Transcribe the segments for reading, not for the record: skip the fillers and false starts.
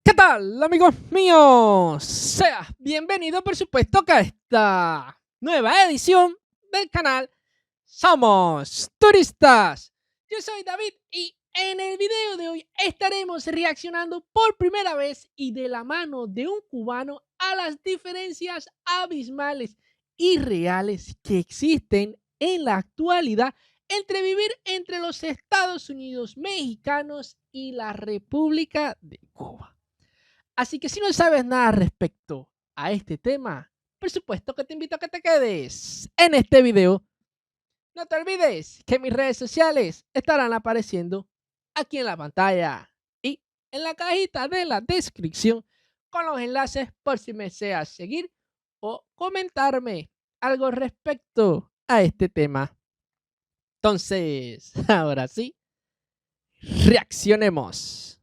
¿Qué tal, amigos míos? Sea bienvenido, por supuesto, a esta nueva edición del canal Somos Turistas. Yo soy David y en el video de hoy estaremos reaccionando por primera vez y de la mano de un cubano a las diferencias abismales y reales que existen en la actualidad entre vivir entre los Estados Unidos mexicanos y la República de Cuba. Así que si no sabes nada respecto a este tema, por supuesto que te invito a que te quedes en este video. No te olvides que mis redes sociales estarán apareciendo aquí en la pantalla y en la cajita de la descripción con los enlaces por si me deseas seguir o comentarme algo respecto a este tema. Entonces, ahora sí, reaccionemos.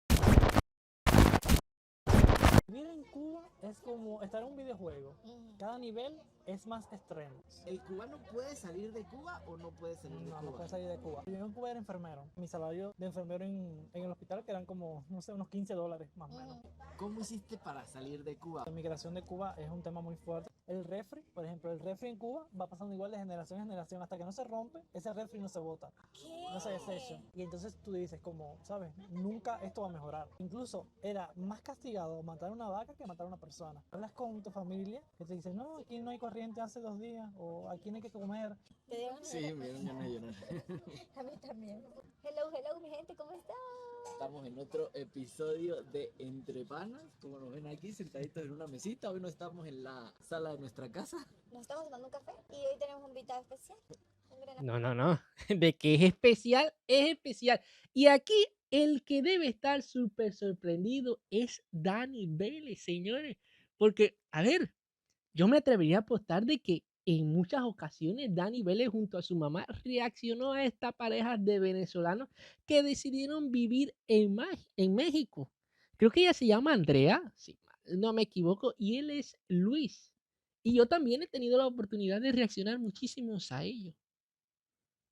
Vivir en Cuba es como estar en un videojuego. Cada nivel es más extremo. ¿El cubano puede salir de Cuba o no puede salir de No, Cuba? no puedes salir de Cuba. Yo en Cuba era enfermero. Mi salario de enfermero en el hospital que eran como, no sé, unos $15 más o menos. ¿Cómo hiciste para salir de Cuba? La migración de Cuba es un tema muy fuerte. El refri, por ejemplo, el refri en Cuba va pasando igual de generación en generación hasta que no se rompe, ese refri no se bota, no se desecha. Y entonces tú dices como, ¿sabes? Nunca esto va a mejorar. Incluso era más castigado matar una vaca que matar a una persona. Hablas con tu familia que te dicen, no, aquí no hay corriente hace 2 días o aquí no hay que comer. ¿Te dieron Sí, me dieron ganas de llorar. A mí también. Hello, mi gente, ¿cómo están? Estamos en otro episodio de Entre Panas. Como nos ven aquí, sentaditos en una mesita. Hoy no estamos en la sala de nuestra casa. Nos estamos tomando un café y hoy tenemos un invitado especial. Un gran No. De que es especial, es especial. Y aquí el que debe estar súper sorprendido es Dani Vélez, señores. Porque, a ver, yo me atrevería a apostar de que en muchas ocasiones Dani Vélez junto a su mamá reaccionó a esta pareja de venezolanos que decidieron vivir en México. Creo que ella se llama Andrea, si no me equivoco, y él es Luis. Y yo también he tenido la oportunidad de reaccionar muchísimos a ellos.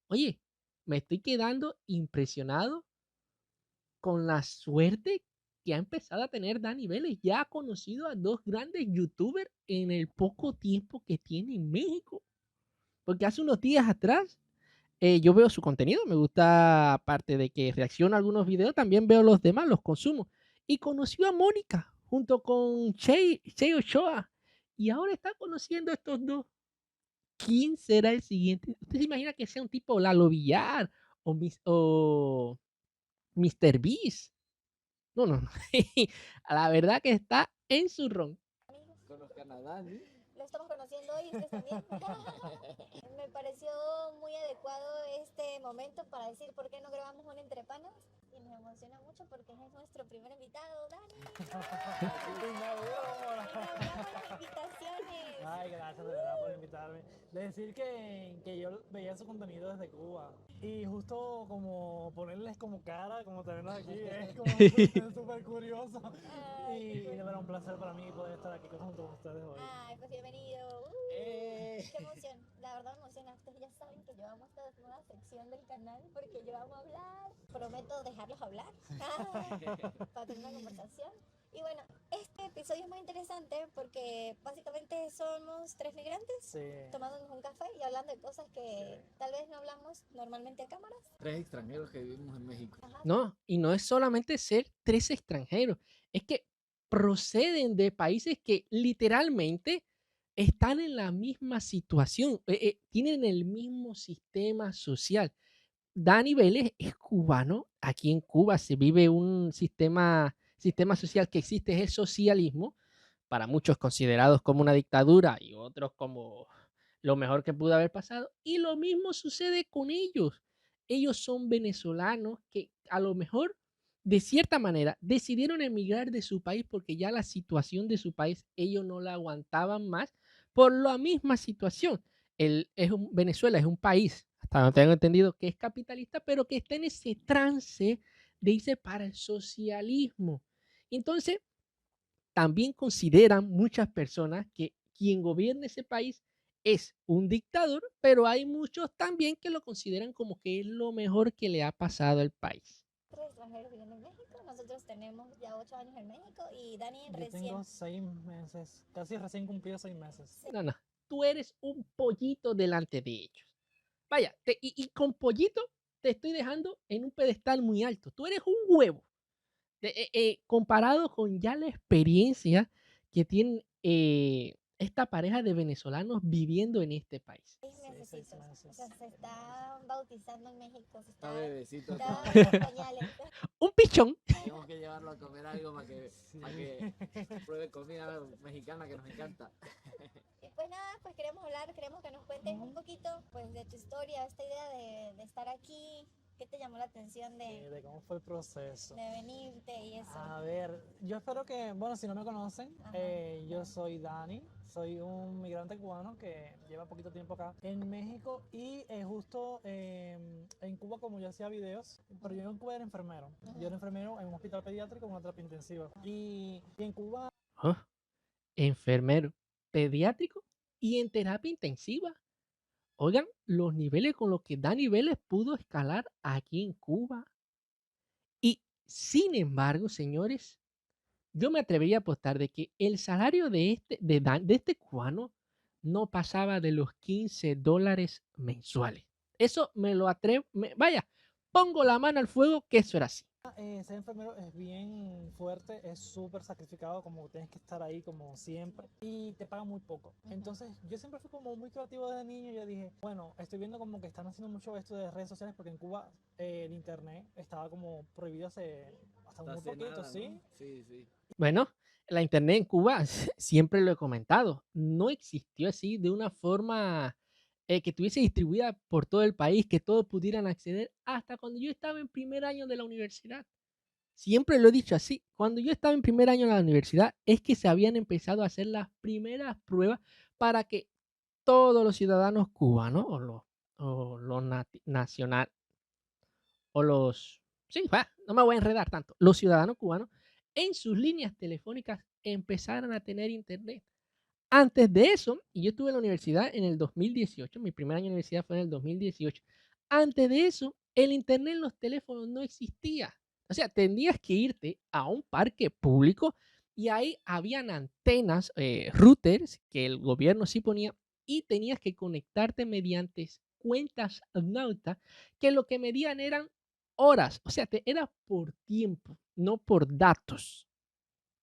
Oye, me estoy quedando impresionado con la suerte que ha empezado a tener Dani Vélez. Ya ha conocido a 2 grandes youtubers en el poco tiempo que tiene en México. Porque hace unos días atrás yo veo su contenido, me gusta, aparte de que reacciono a algunos videos, también veo los demás, los consumo. Y conoció a Mónica junto con Che Ochoa. Y ahora está conociendo a estos 2. ¿Quién será el siguiente? ¿Usted se imagina que sea un tipo Lalo Villar o Mr. Beast? No. La verdad que está en su ron. amigos. Conozcan a Dani. Lo estamos conociendo hoy, ustedes también. Me pareció muy adecuado este momento para decir por qué no grabamos un Entre Panas. Y me emociona mucho porque es nuestro primer invitado, Dani. Felicitaciones. Ay, gracias de verdad por invitarme. De decir que yo veía su contenido desde Cuba. Y justo como ponerles como cara, como tenerlos aquí, es como súper curioso. Ay, Y qué de bueno. verdad un placer para mí poder estar aquí junto con ustedes hoy. Ay, pues bienvenido. Qué emoción. La verdad me emociona. Ustedes ya saben que yo amo esta nueva sección del canal porque yo amo hablar. Prometo dejarlos hablar para tener una conversación. Y bueno, este episodio es muy interesante porque básicamente somos 3 migrantes Sí. tomándonos un café y hablando de cosas que tal vez no hablamos normalmente a cámaras. 3 extranjeros que vivimos en México. Ajá. No, y no es solamente ser 3 extranjeros, es que proceden de países que literalmente están en la misma situación, tienen el mismo sistema social. Dani Vélez es cubano, aquí en Cuba se vive un sistema social que existe, es el socialismo, para muchos considerados como una dictadura y otros como lo mejor que pudo haber pasado. Y lo mismo sucede con ellos. Ellos son venezolanos que a lo mejor, de cierta manera, decidieron emigrar de su país porque ya la situación de su país ellos no la aguantaban más por la misma situación. Venezuela es un país, hasta donde tengo entendido, que es capitalista, pero que está en ese trance de irse para el socialismo. Entonces, también consideran muchas personas que quien gobierna ese país es un dictador, pero hay muchos también que lo consideran como que es lo mejor que le ha pasado al país. 3 extranjeros viviendo en México. Nosotros tenemos ya 8 años en México y Dani Yo recién. tengo 6 meses, casi recién cumplido 6 meses. No, no. Tú eres un pollito delante de ellos. Vaya, y con pollito te estoy dejando en un pedestal muy alto. Tú eres un huevo. Comparado con ya la experiencia que tienen esta pareja de venezolanos viviendo en este país. 6 Sí, 6 mesecitos. O meses. sea, se está bautizando en México. Se Está está, bebecito. está todavía. en pañales. Un pichón. Tenemos que llevarlo a comer algo para que Sí. pruebe comida mexicana que nos encanta. Y pues nada, pues queremos hablar, queremos que nos cuentes un poquito pues de tu historia, esta idea de estar aquí. ¿Qué te llamó la atención De cómo fue el proceso. de venirte y eso? A ver, yo espero que, bueno, si no me conocen, Ajá. yo soy Dani, soy un migrante cubano que lleva poquito tiempo acá en México y justo en Cuba, como yo hacía videos, pero yo en Cuba era enfermero. Yo era enfermero en un hospital pediátrico en una terapia intensiva. Y en Cuba, Ah, enfermero, pediátrico y en terapia intensiva. Oigan, los niveles con los que Dani Vélez pudo escalar aquí en Cuba. Y sin embargo, señores, yo me atrevería a apostar de que el salario de este cubano no pasaba de los $15 mensuales. Eso me lo atrevo, vaya, pongo la mano al fuego que eso era así. ser enfermero es bien fuerte, es súper sacrificado, como tienes que estar ahí como siempre y te pagan muy poco. Entonces yo siempre fui como muy creativo desde niño. Yo dije, bueno, estoy viendo como que están haciendo mucho esto de redes sociales porque en Cuba el internet estaba como prohibido hasta muy Hace poquito, nada, ¿sí? ¿no? Sí, sí. Bueno, la internet en Cuba, siempre lo he comentado, no existió así de una forma que estuviese distribuida por todo el país, que todos pudieran acceder hasta cuando yo estaba en primer año de la universidad. Siempre lo he dicho así, cuando yo estaba en primer año de la universidad es que se habían empezado a hacer las primeras pruebas para que todos los ciudadanos cubanos o los nacional o los, sí, no me voy a enredar tanto, los ciudadanos cubanos en sus líneas telefónicas empezaran a tener internet. Antes de eso, y yo estuve en la universidad en el 2018, mi primer año de universidad fue en el 2018. Antes de eso, el internet en los teléfonos no existía. O sea, tenías que irte a un parque público y ahí habían antenas, routers que el gobierno sí ponía y tenías que conectarte mediante cuentas nauta que lo que medían eran horas. O sea, era por tiempo, no por datos.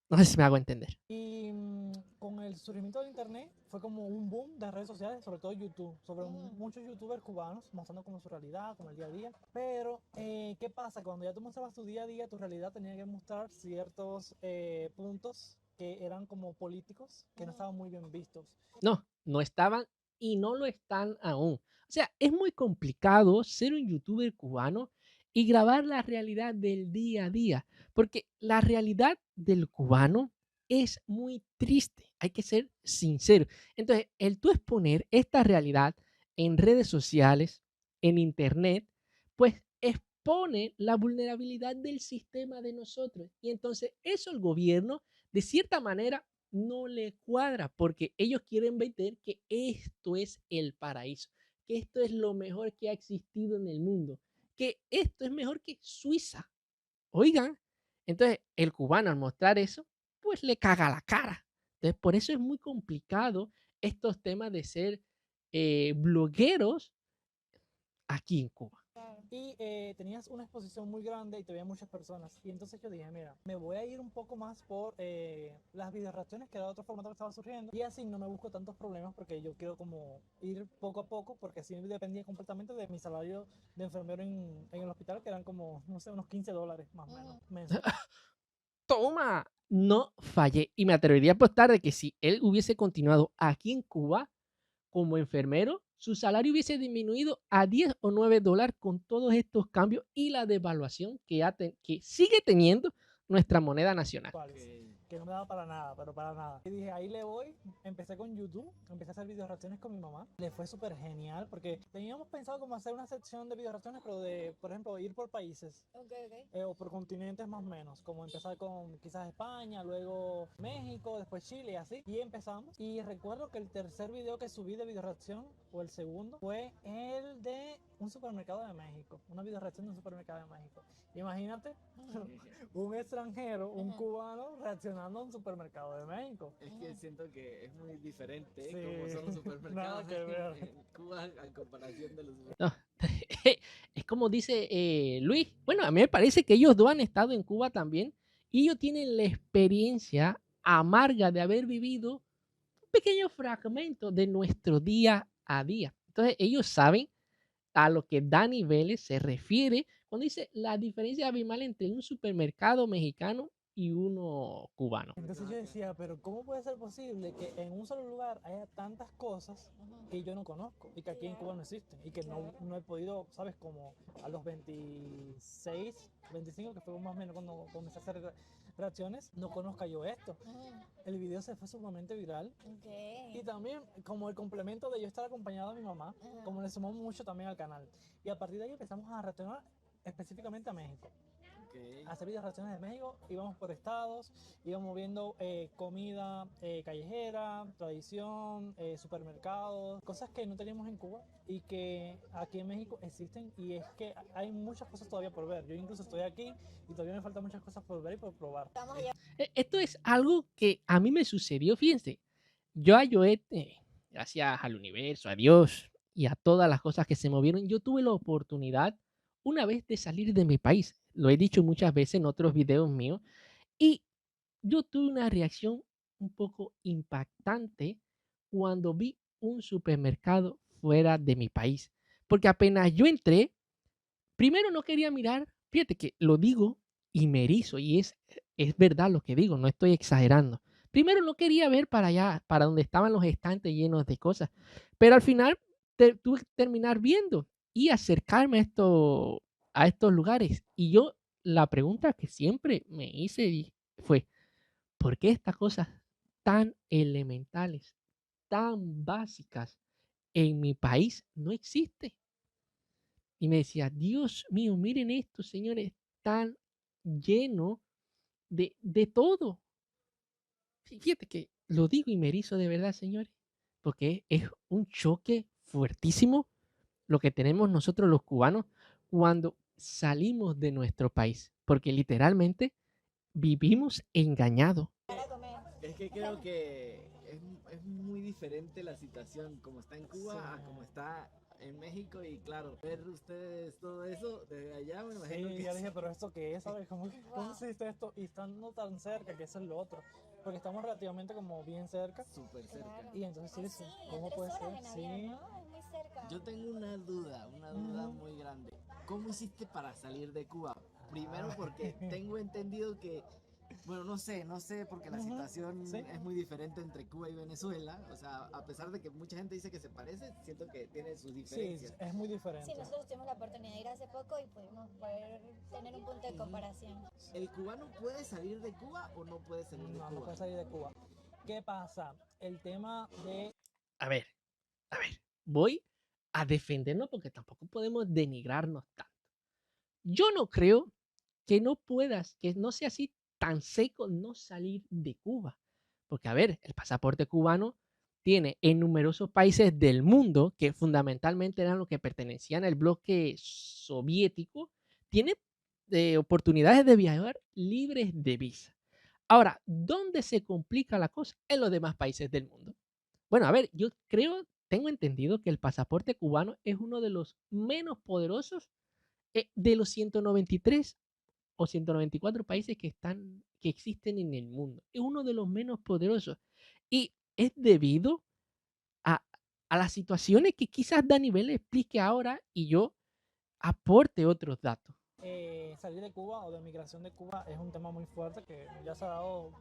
No sé si me hago entender. Y con el surgimiento del internet fue como un boom de redes sociales, sobre todo YouTube, sobre muchos youtubers cubanos mostrando como su realidad, como el día a día. Pero, ¿qué pasa? Cuando ya tú mostrabas tu día a día, tu realidad tenía que mostrar ciertos puntos que eran como políticos, que no estaban muy bien vistos. No, no estaban y no lo están aún. O sea, es muy complicado ser un youtuber cubano y grabar la realidad del día a día, porque la realidad del cubano es muy triste, hay que ser sincero. Entonces, el tú exponer esta realidad en redes sociales, en internet, pues expone la vulnerabilidad del sistema de nosotros. Y entonces eso el gobierno, de cierta manera, no le cuadra porque ellos quieren vender que esto es el paraíso, que esto es lo mejor que ha existido en el mundo, que esto es mejor que Suiza. Oigan, entonces el cubano al mostrar eso, pues le caga la cara. Entonces por eso es muy complicado estos temas de ser blogueros aquí en Cuba. Y tenías una exposición muy grande y te veían muchas personas. Y entonces yo dije, mira, me voy a ir un poco más por las videoreacciones, que era otro formato que estaba surgiendo. Y así no me busco tantos problemas porque yo quiero como ir poco a poco, porque así dependía completamente de mi salario de enfermero en el hospital, que eran como, no sé, unos $15 más o menos mensuales. Toma, no fallé. Y me atrevería a apostar de que si él hubiese continuado aquí en Cuba como enfermero, su salario hubiese disminuido a $10 o $9 con todos estos cambios y la devaluación que sigue teniendo nuestra moneda nacional. ¿Cuáles? Ok. que no me daba para nada, pero para nada. Y dije, ahí le voy. Empecé con YouTube, empecé a hacer video reacciones con mi mamá. Le fue súper genial porque teníamos pensado como hacer una sección de video reacciones, pero de, por ejemplo, ir por países. Ok. O por continentes más o menos, como empezar con quizás España, luego México, después Chile y así. Y empezamos. Y recuerdo que el tercer video que subí de video reacción, o el segundo, fue el de un supermercado de México. Una video reacción de un supermercado de México. Imagínate un extranjero, un Ajá. cubano reaccionando a un supermercado de México. Es que siento que es muy diferente Sí, como son los supermercados nada que ver. en Cuba a comparación de los No, es como dice Luis. Bueno, a mí me parece que ellos dos han estado en Cuba también y ellos tienen la experiencia amarga de haber vivido un pequeño fragmento de nuestro día a día. Entonces, ellos saben a lo que Dani Vélez se refiere cuando dice la diferencia abismal entre un supermercado mexicano y uno cubano. Entonces yo decía, pero ¿cómo puede ser posible que en un solo lugar haya tantas cosas que yo no conozco y que aquí en Cuba no existen y que no he podido, sabes, como a los 26, 25, que fue más o menos cuando comencé a hacer reacciones, no conozca yo esto. El video se fue sumamente viral y Ok. también como el complemento de yo estar acompañado de mi mamá, Ajá. como le sumó mucho también al canal. Y a partir de ahí empezamos a reaccionar específicamente a México. Hacer videos reacciones de México, íbamos por estados, íbamos viendo comida callejera, tradición, supermercados, cosas que no teníamos en Cuba y que aquí en México existen, y es que hay muchas cosas todavía por ver. Yo incluso estoy aquí y todavía me faltan muchas cosas por ver y por probar. Estamos allá. Esto es algo que a mí me sucedió, fíjense. Yo a Joet, gracias al universo, a Dios y a todas las cosas que se movieron, yo tuve la oportunidad una vez de salir de mi país. Lo he dicho muchas veces en otros videos míos. Y yo tuve una reacción un poco impactante cuando vi un supermercado fuera de mi país. Porque apenas yo entré, primero no quería mirar, fíjate que lo digo y me erizo, y es verdad lo que digo, no estoy exagerando. Primero no quería ver para allá, para donde estaban los estantes llenos de cosas, pero al final tuve que terminar viendo y acercarme a estos lugares. Y yo, la pregunta que siempre me hice fue, ¿por qué estas cosas tan elementales, tan básicas en mi país no existen? Y me decía, Dios mío, miren esto, señores, tan lleno de todo. Fíjate que lo digo y me erizo de verdad, señores, porque es un choque fuertísimo lo que tenemos nosotros los cubanos cuando salimos de nuestro país, porque literalmente vivimos engañados. Para comer. Es que creo que es muy diferente la situación como está en Cuba a como está en México, y claro, ver ustedes todo eso desde allá, me imagino Sí, que ya dije, pero ¿esto qué es? ¿Sabes? ¿Cómo existe esto? Y estando tan cerca, que eso es lo otro. Porque estamos relativamente como bien cerca. súper cerca. Claro. Y entonces sí, Sí, ¿cómo a 3 puede horas ser? en Sí. avión, ¿no? Es muy cerca. Yo tengo una duda muy grande. ¿Cómo hiciste para salir de Cuba? Primero porque tengo entendido que, bueno, no sé, porque la Ujú, situación sí. es muy diferente entre Cuba y Venezuela. O sea, a pesar de que mucha gente dice que se parece, siento que tiene sus Sí, diferencias. es muy Sí, diferente. nosotros tuvimos la oportunidad de ir hace poco y pudimos poder tener un punto de comparación. ¿El cubano puede salir de Cuba o no puede salir de No, no Cuba? puede salir de Cuba. ¿Qué pasa? El tema de... A ver, voy a defendernos porque tampoco podemos denigrarnos tanto. Yo no creo que no puedas, que no sea así tan seco no salir de Cuba. Porque, a ver, el pasaporte cubano tiene en numerosos países del mundo, que fundamentalmente eran los que pertenecían al bloque soviético, tiene oportunidades de viajar libres de visa. Ahora, ¿dónde se complica la cosa? En los demás países del mundo. Bueno, a ver, yo creo, tengo entendido que el pasaporte cubano es uno de los menos poderosos de los 193 o 194 países que existen en el mundo. Es uno de los menos poderosos. Y es debido a, a las situaciones que quizás Dani le explique ahora y yo aporte otros datos. Salir de Cuba o de migración de Cuba es un tema muy fuerte que ya se ha dado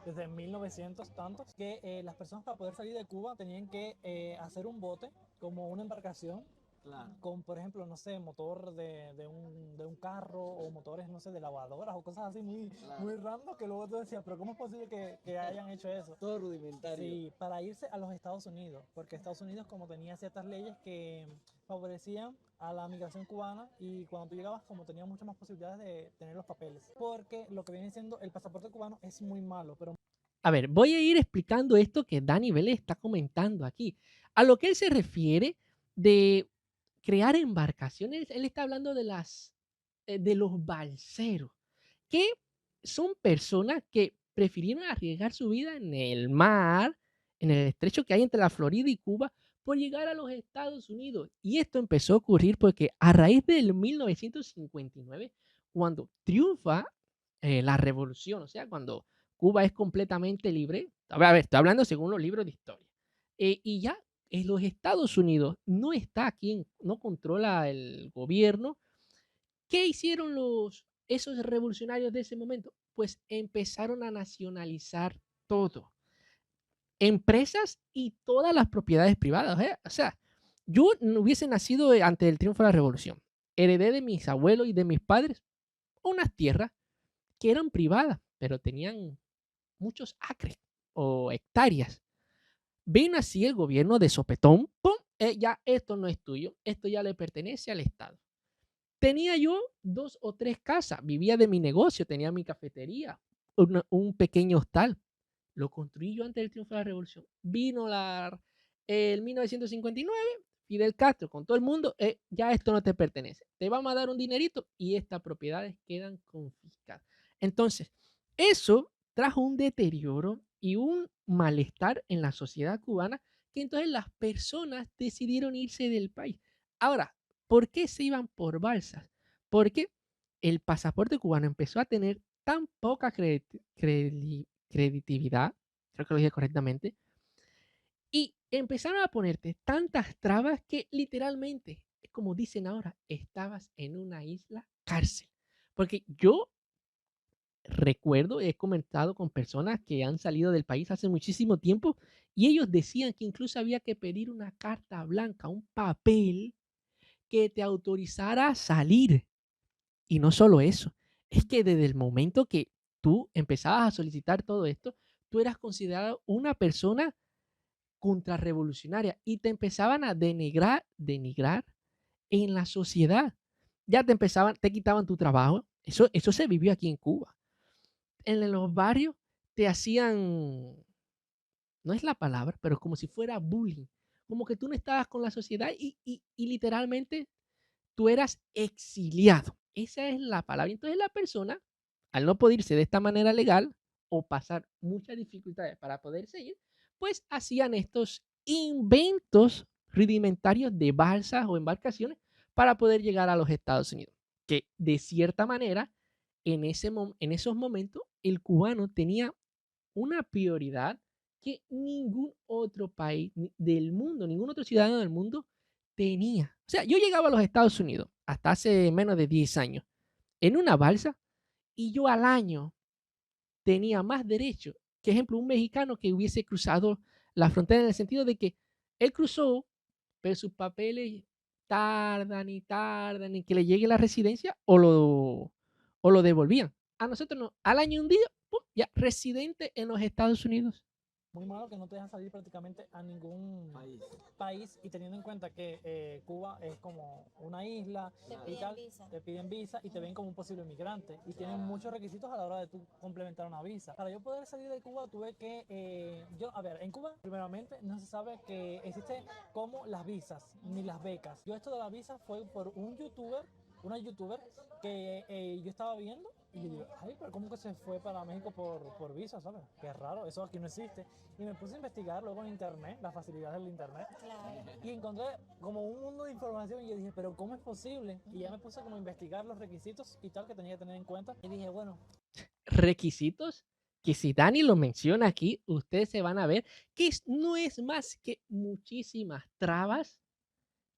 desde 1900 tantos, que las personas para poder salir de Cuba tenían que hacer un bote como una embarcación Claro. con, por ejemplo, no sé, motor de un carro o motores, no sé, de lavadoras o cosas así muy, Claro. muy random que luego tú decías, pero ¿cómo es posible que hayan hecho eso? Todo rudimentario. Sí, para irse a los Estados Unidos, porque Estados Unidos como tenía ciertas leyes que favorecían a la migración cubana y cuando tú llegabas como tenías muchas más posibilidades de tener los papeles, porque lo que viene siendo el pasaporte cubano es muy malo, pero A ver, voy a ir explicando esto que Dani Vélez está comentando aquí. A lo que él se refiere de crear embarcaciones, él está hablando de los balseros, que son personas que prefirieron arriesgar su vida en el mar, en el estrecho que hay entre la Florida y Cuba, por llegar a los Estados Unidos. Y esto empezó a ocurrir porque a raíz del 1959, cuando triunfa la revolución, o sea, cuando Cuba es completamente libre, a ver, estoy hablando según los libros de historia, y ya en los Estados Unidos no está aquí, no controla el gobierno. ¿Qué hicieron esos revolucionarios de ese momento? Pues empezaron a nacionalizar todo, empresas y todas las propiedades privadas. O sea, yo no hubiese nacido antes del triunfo de la revolución. Heredé de mis abuelos y de mis padres unas tierras que eran privadas, pero tenían muchos acres o hectáreas. Vino así el gobierno de sopetón, ¡pum! Ya esto no es tuyo, esto ya le pertenece al Estado. Tenía yo 2 o 3 casas, vivía de mi negocio, tenía mi cafetería, un pequeño hostal. Lo construí yo antes del triunfo de la revolución. Vino el 1959, Fidel Castro con todo el mundo, ya esto no te pertenece. Te vamos a dar un dinerito y estas propiedades quedan confiscadas. Entonces, eso trajo un deterioro y un malestar en la sociedad cubana que entonces las personas decidieron irse del país. Ahora, ¿por qué se iban por balsas? Porque el pasaporte cubano empezó a tener tan poca creditividad, creo que lo dije correctamente, y empezaron a ponerte tantas trabas que literalmente, como dicen ahora, estabas en una isla cárcel. Porque yo recuerdo, he comentado con personas que han salido del país hace muchísimo tiempo y ellos decían que incluso había que pedir una carta blanca, un papel que te autorizara a salir. Y no solo eso, es que desde el momento que tú empezabas a solicitar todo esto, tú eras considerado una persona contrarrevolucionaria y te empezaban a denigrar en la sociedad. Ya te quitaban tu trabajo. Eso se vivió aquí en Cuba. En los barrios te hacían, no es la palabra, pero como si fuera bullying. Como que tú no estabas con la sociedad y literalmente tú eras exiliado. Esa es la palabra. Entonces la persona, al no poder irse de esta manera legal o pasar muchas dificultades para poder seguir, pues hacían estos inventos rudimentarios de balsas o embarcaciones para poder llegar a los Estados Unidos. Que de cierta manera, en esos momentos, el cubano tenía una prioridad que ningún otro país del mundo, ningún otro ciudadano del mundo tenía. O sea, yo llegaba a los Estados Unidos hasta hace menos de 10 años en una balsa y yo al año tenía más derecho que, ejemplo, un mexicano que hubiese cruzado la frontera en el sentido de que él cruzó, pero sus papeles tardan y que le llegue la residencia o lo devolvían. A nosotros no, al año un día, ¡pum! Ya residente en los Estados Unidos. muy malo que no te dejan salir prácticamente a ningún país y teniendo en cuenta que Cuba es como una isla Te y piden tal, visa. te piden visa y te ven como un posible migrante y tienen muchos requisitos a la hora de tú complementar una visa. Para yo poder salir de Cuba tuve que, a ver, en Cuba primeramente no se sabe que existe como las visas ni las becas. Yo esto de la visa fue por una youtuber que yo estaba viendo y yo digo, ay, pero ¿cómo que se fue para México por visa, ¿sabes? Qué raro, eso aquí no existe. Y me puse a investigar luego en internet, las facilidades del internet, Claro. y encontré como un mundo de información y yo dije, pero ¿cómo es posible? Y ya me puse como a investigar los requisitos y tal que tenía que tener en cuenta y dije, bueno, Requisitos que si Dani lo menciona aquí, ustedes se van a ver que no es más que muchísimas trabas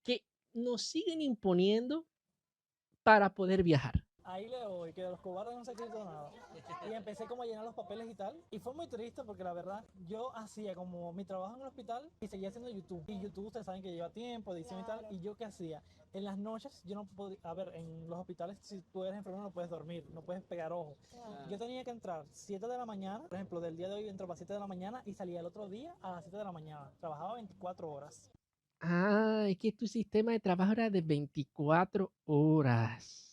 que nos siguen imponiendo para poder viajar. Ahí le voy, que de los cobardes no se ha escrito nada. Y empecé como a llenar los papeles y tal. Y fue muy triste porque la verdad, yo hacía como mi trabajo en el hospital y seguía haciendo YouTube. Y YouTube, ustedes saben que lleva tiempo, edición y tal. Claro. Y yo qué hacía. En las noches yo no podía, a ver, en los hospitales si tú eres enfermero no puedes dormir, no puedes pegar ojo. Claro. Yo tenía que entrar 7 de la mañana, por ejemplo, del día de hoy entraba a 7 de la mañana y salía el otro día a las 7 de la mañana. Trabajaba 24 horas. Ah, es que tu sistema de trabajo era de 24 horas.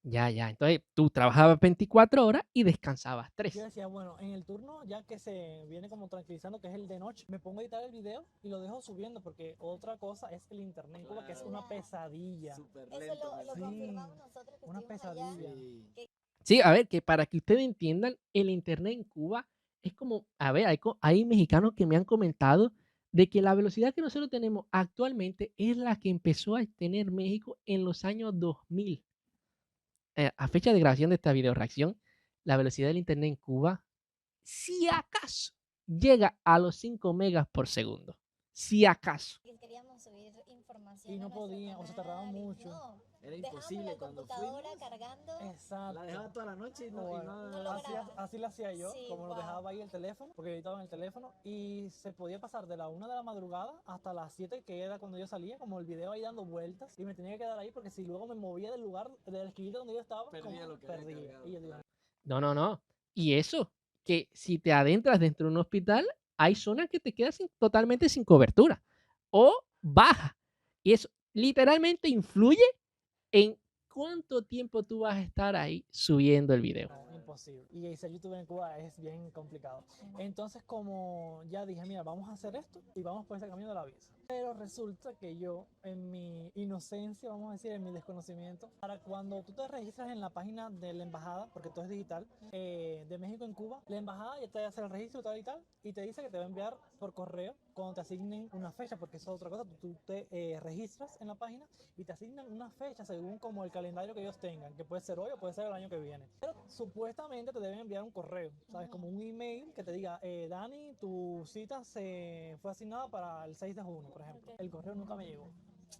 Ya, ya. Entonces tú trabajabas 24 horas y descansabas Yo 3. decía, bueno, en el turno ya que se viene como tranquilizando, que es el de noche, me pongo a editar el video y lo dejo subiendo porque otra cosa es el internet en Cuba, que es una Claro. pesadilla. Súper Eso lento. lo me Sí, confirmamos nosotros que una estuvimos allá. pesadilla. Sí. Sí, a ver, que para que ustedes entiendan, el internet en Cuba es como, a ver, hay mexicanos que me han comentado de que la velocidad que nosotros tenemos actualmente es la que empezó a tener México en los años 2000. A fecha de grabación de esta video reacción, la velocidad del internet en Cuba, si acaso, llega a los 5 megas por segundo. Si acaso. Que queríamos subir información Y a no nuestro podían, o se tardaban canal y mucho. no. Era Dejamos imposible la cuando computadora fuimos. cargando. La Exacto. dejaba toda la noche y no, Bueno, No lograba. así lo hacía yo, Sí, como lo wow. dejaba ahí el teléfono, porque yo editaba en el teléfono, y se podía pasar de la 1 de la madrugada hasta las 7, que era cuando yo salía, como el video ahí dando vueltas, y me tenía que quedar ahí, porque si luego me movía del lugar, del esquinita donde yo estaba, Perdía como lo que había perdía. cargado, Y yo digo, claro. No, no, no. Y eso, que si te adentras dentro de un hospital, hay zonas que te quedas totalmente sin cobertura o baja. Y eso literalmente influye en cuánto tiempo tú vas a estar ahí subiendo el video. no, imposible. Y ser youtuber en Cuba es bien complicado. Entonces, como ya dije, mira, vamos a hacer esto y vamos por ese camino de la visa. Pero resulta que yo, en mi inocencia, vamos a decir, en mi desconocimiento, para cuando tú te registras en la página de la embajada, porque todo es digital, de México en Cuba, la embajada ya te hace el registro tal y tal, y te dice que te va a enviar por correo cuando te asignen una fecha, porque eso es otra cosa, tú te registras en la página y te asignan una fecha según como el calendario que ellos tengan, que puede ser hoy o puede ser el año que viene. Pero supuestamente te deben enviar un correo, ¿sabes? Como un email que te diga, Dani, tu cita se fue asignada para el 6 de junio, por ejemplo. Ok. El correo nunca me llegó.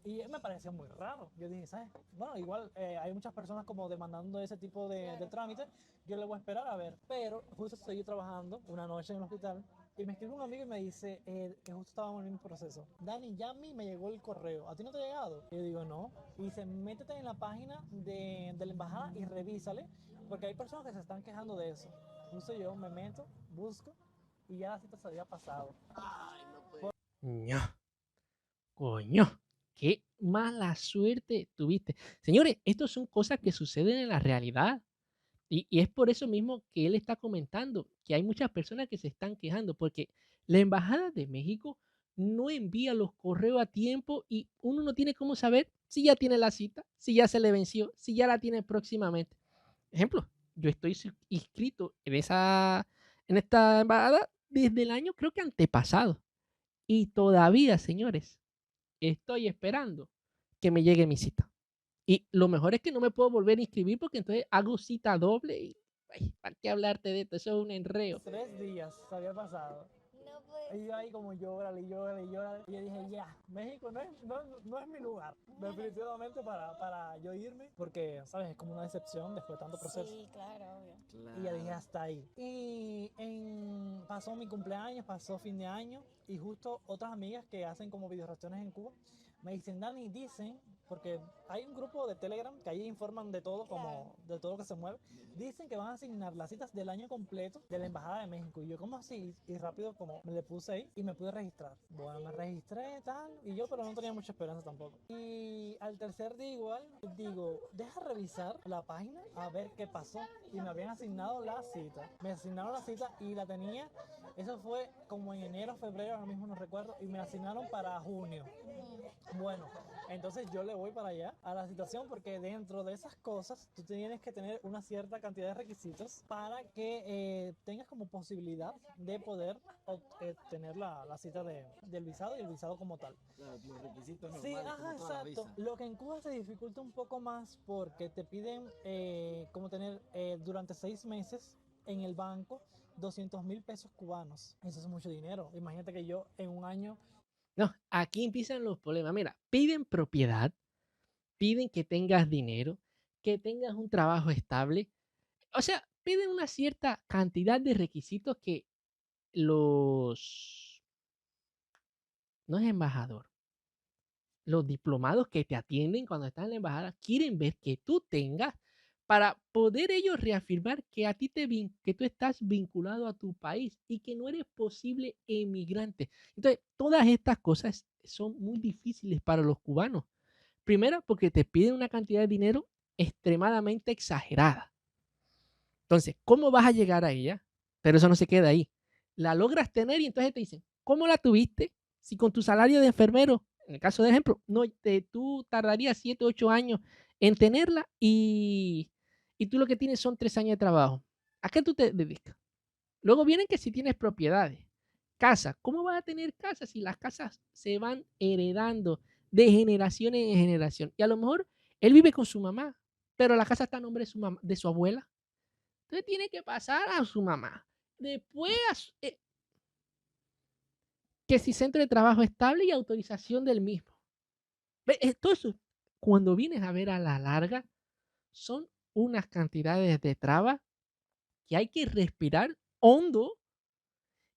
Y me pareció muy raro. Yo dije, ¿sabes? Bueno, igual hay muchas personas como demandando ese tipo de Claro. trámites. Yo le voy a esperar a ver. Pero justo estoy yo trabajando una noche en el hospital y me escribe un amigo y me dice que justo estábamos en el mismo proceso. Dani, ya a mí me llegó el correo. ¿A ti no te ha llegado? Y yo digo, no. Y dice, métete en la página de la embajada y revísale. Porque hay personas que se están quejando de eso. Justo yo me meto, busco y ya la cita se había pasado. Ay, no puede. Ño, coño, qué mala suerte tuviste. Señores, estas son cosas que suceden en la realidad. Y es por eso mismo que él está comentando que hay muchas personas que se están quejando porque la Embajada de México no envía los correos a tiempo y uno no tiene cómo saber si ya tiene la cita, si ya se le venció, si ya la tiene próximamente. Ejemplo, yo estoy inscrito en esta embajada desde el año creo que antepasado y todavía, señores, estoy esperando que me llegue mi cita. Y lo mejor es que no me puedo volver a inscribir porque entonces hago cita doble y ay, ¿para qué hablarte de esto? Eso es un enreo. 3 días se había pasado. No puede Y yo ahí como llora y llora y llora. Y yo dije, ya, México no es mi lugar. Definitivamente para yo irme. Porque, ¿sabes? Es como una decepción después de tanto proceso. Sí, claro, obvio. Claro. Y ya dije hasta ahí. Y pasó mi cumpleaños, pasó fin de año. Y justo otras amigas que hacen como video reacciones en Cuba me dicen, Dani, dicen, porque hay un grupo de Telegram que ahí informan de todo, como de todo lo que se mueve. Dicen que van a asignar las citas del año completo de la Embajada de México. Y yo, ¿cómo así? Y rápido, como me le puse ahí y me pude registrar. Bueno, me registré tal. Y yo, pero no tenía mucha esperanza tampoco. Y al tercer día igual, digo, deja revisar la página a ver qué pasó. Y me habían asignado la cita. Me asignaron la cita y la tenía. Eso fue como en enero, febrero, ahora mismo no recuerdo. Y me asignaron para junio. Bueno, entonces yo le voy para allá a la situación porque dentro de esas cosas tú tienes que tener una cierta cantidad de requisitos para que tengas como posibilidad de poder tener la cita del visado y el visado como tal. Los requisitos Sí, normales, ajá, como toda la exacto. visa. Lo que en Cuba se dificulta un poco más porque te piden como tener durante 6 meses en el banco 200,000 pesos cubanos. Eso es mucho dinero. Imagínate que yo en un año. No, aquí empiezan los problemas. Mira, piden propiedad, piden que tengas dinero, que tengas un trabajo estable. O sea, piden una cierta cantidad de requisitos que los, no es embajador, los diplomados que te atienden cuando estás en la embajada quieren ver que tú tengas para poder ellos reafirmar que a ti que tú estás vinculado a tu país y que no eres posible emigrante. Entonces, todas estas cosas son muy difíciles para los cubanos. Primero, porque te piden una cantidad de dinero extremadamente exagerada. Entonces, ¿cómo vas a llegar a ella? Pero eso no se queda ahí. La logras tener y entonces te dicen, ¿cómo la tuviste? Si con tu salario de enfermero, en el caso de ejemplo, tú tardarías 7, 8 años en tenerla y tú lo que tienes son 3 años de trabajo. ¿A qué tú te dedicas? Luego vienen que si tienes propiedades, casa. ¿Cómo vas a tener casa si las casas se van heredando de generación en generación? Y a lo mejor él vive con su mamá, pero la casa está a nombre de de su abuela. Entonces tiene que pasar a su mamá. Después, que si centro de trabajo estable y autorización del mismo. Todo eso, cuando vienes a ver a la larga, son unas cantidades de trabas que hay que respirar hondo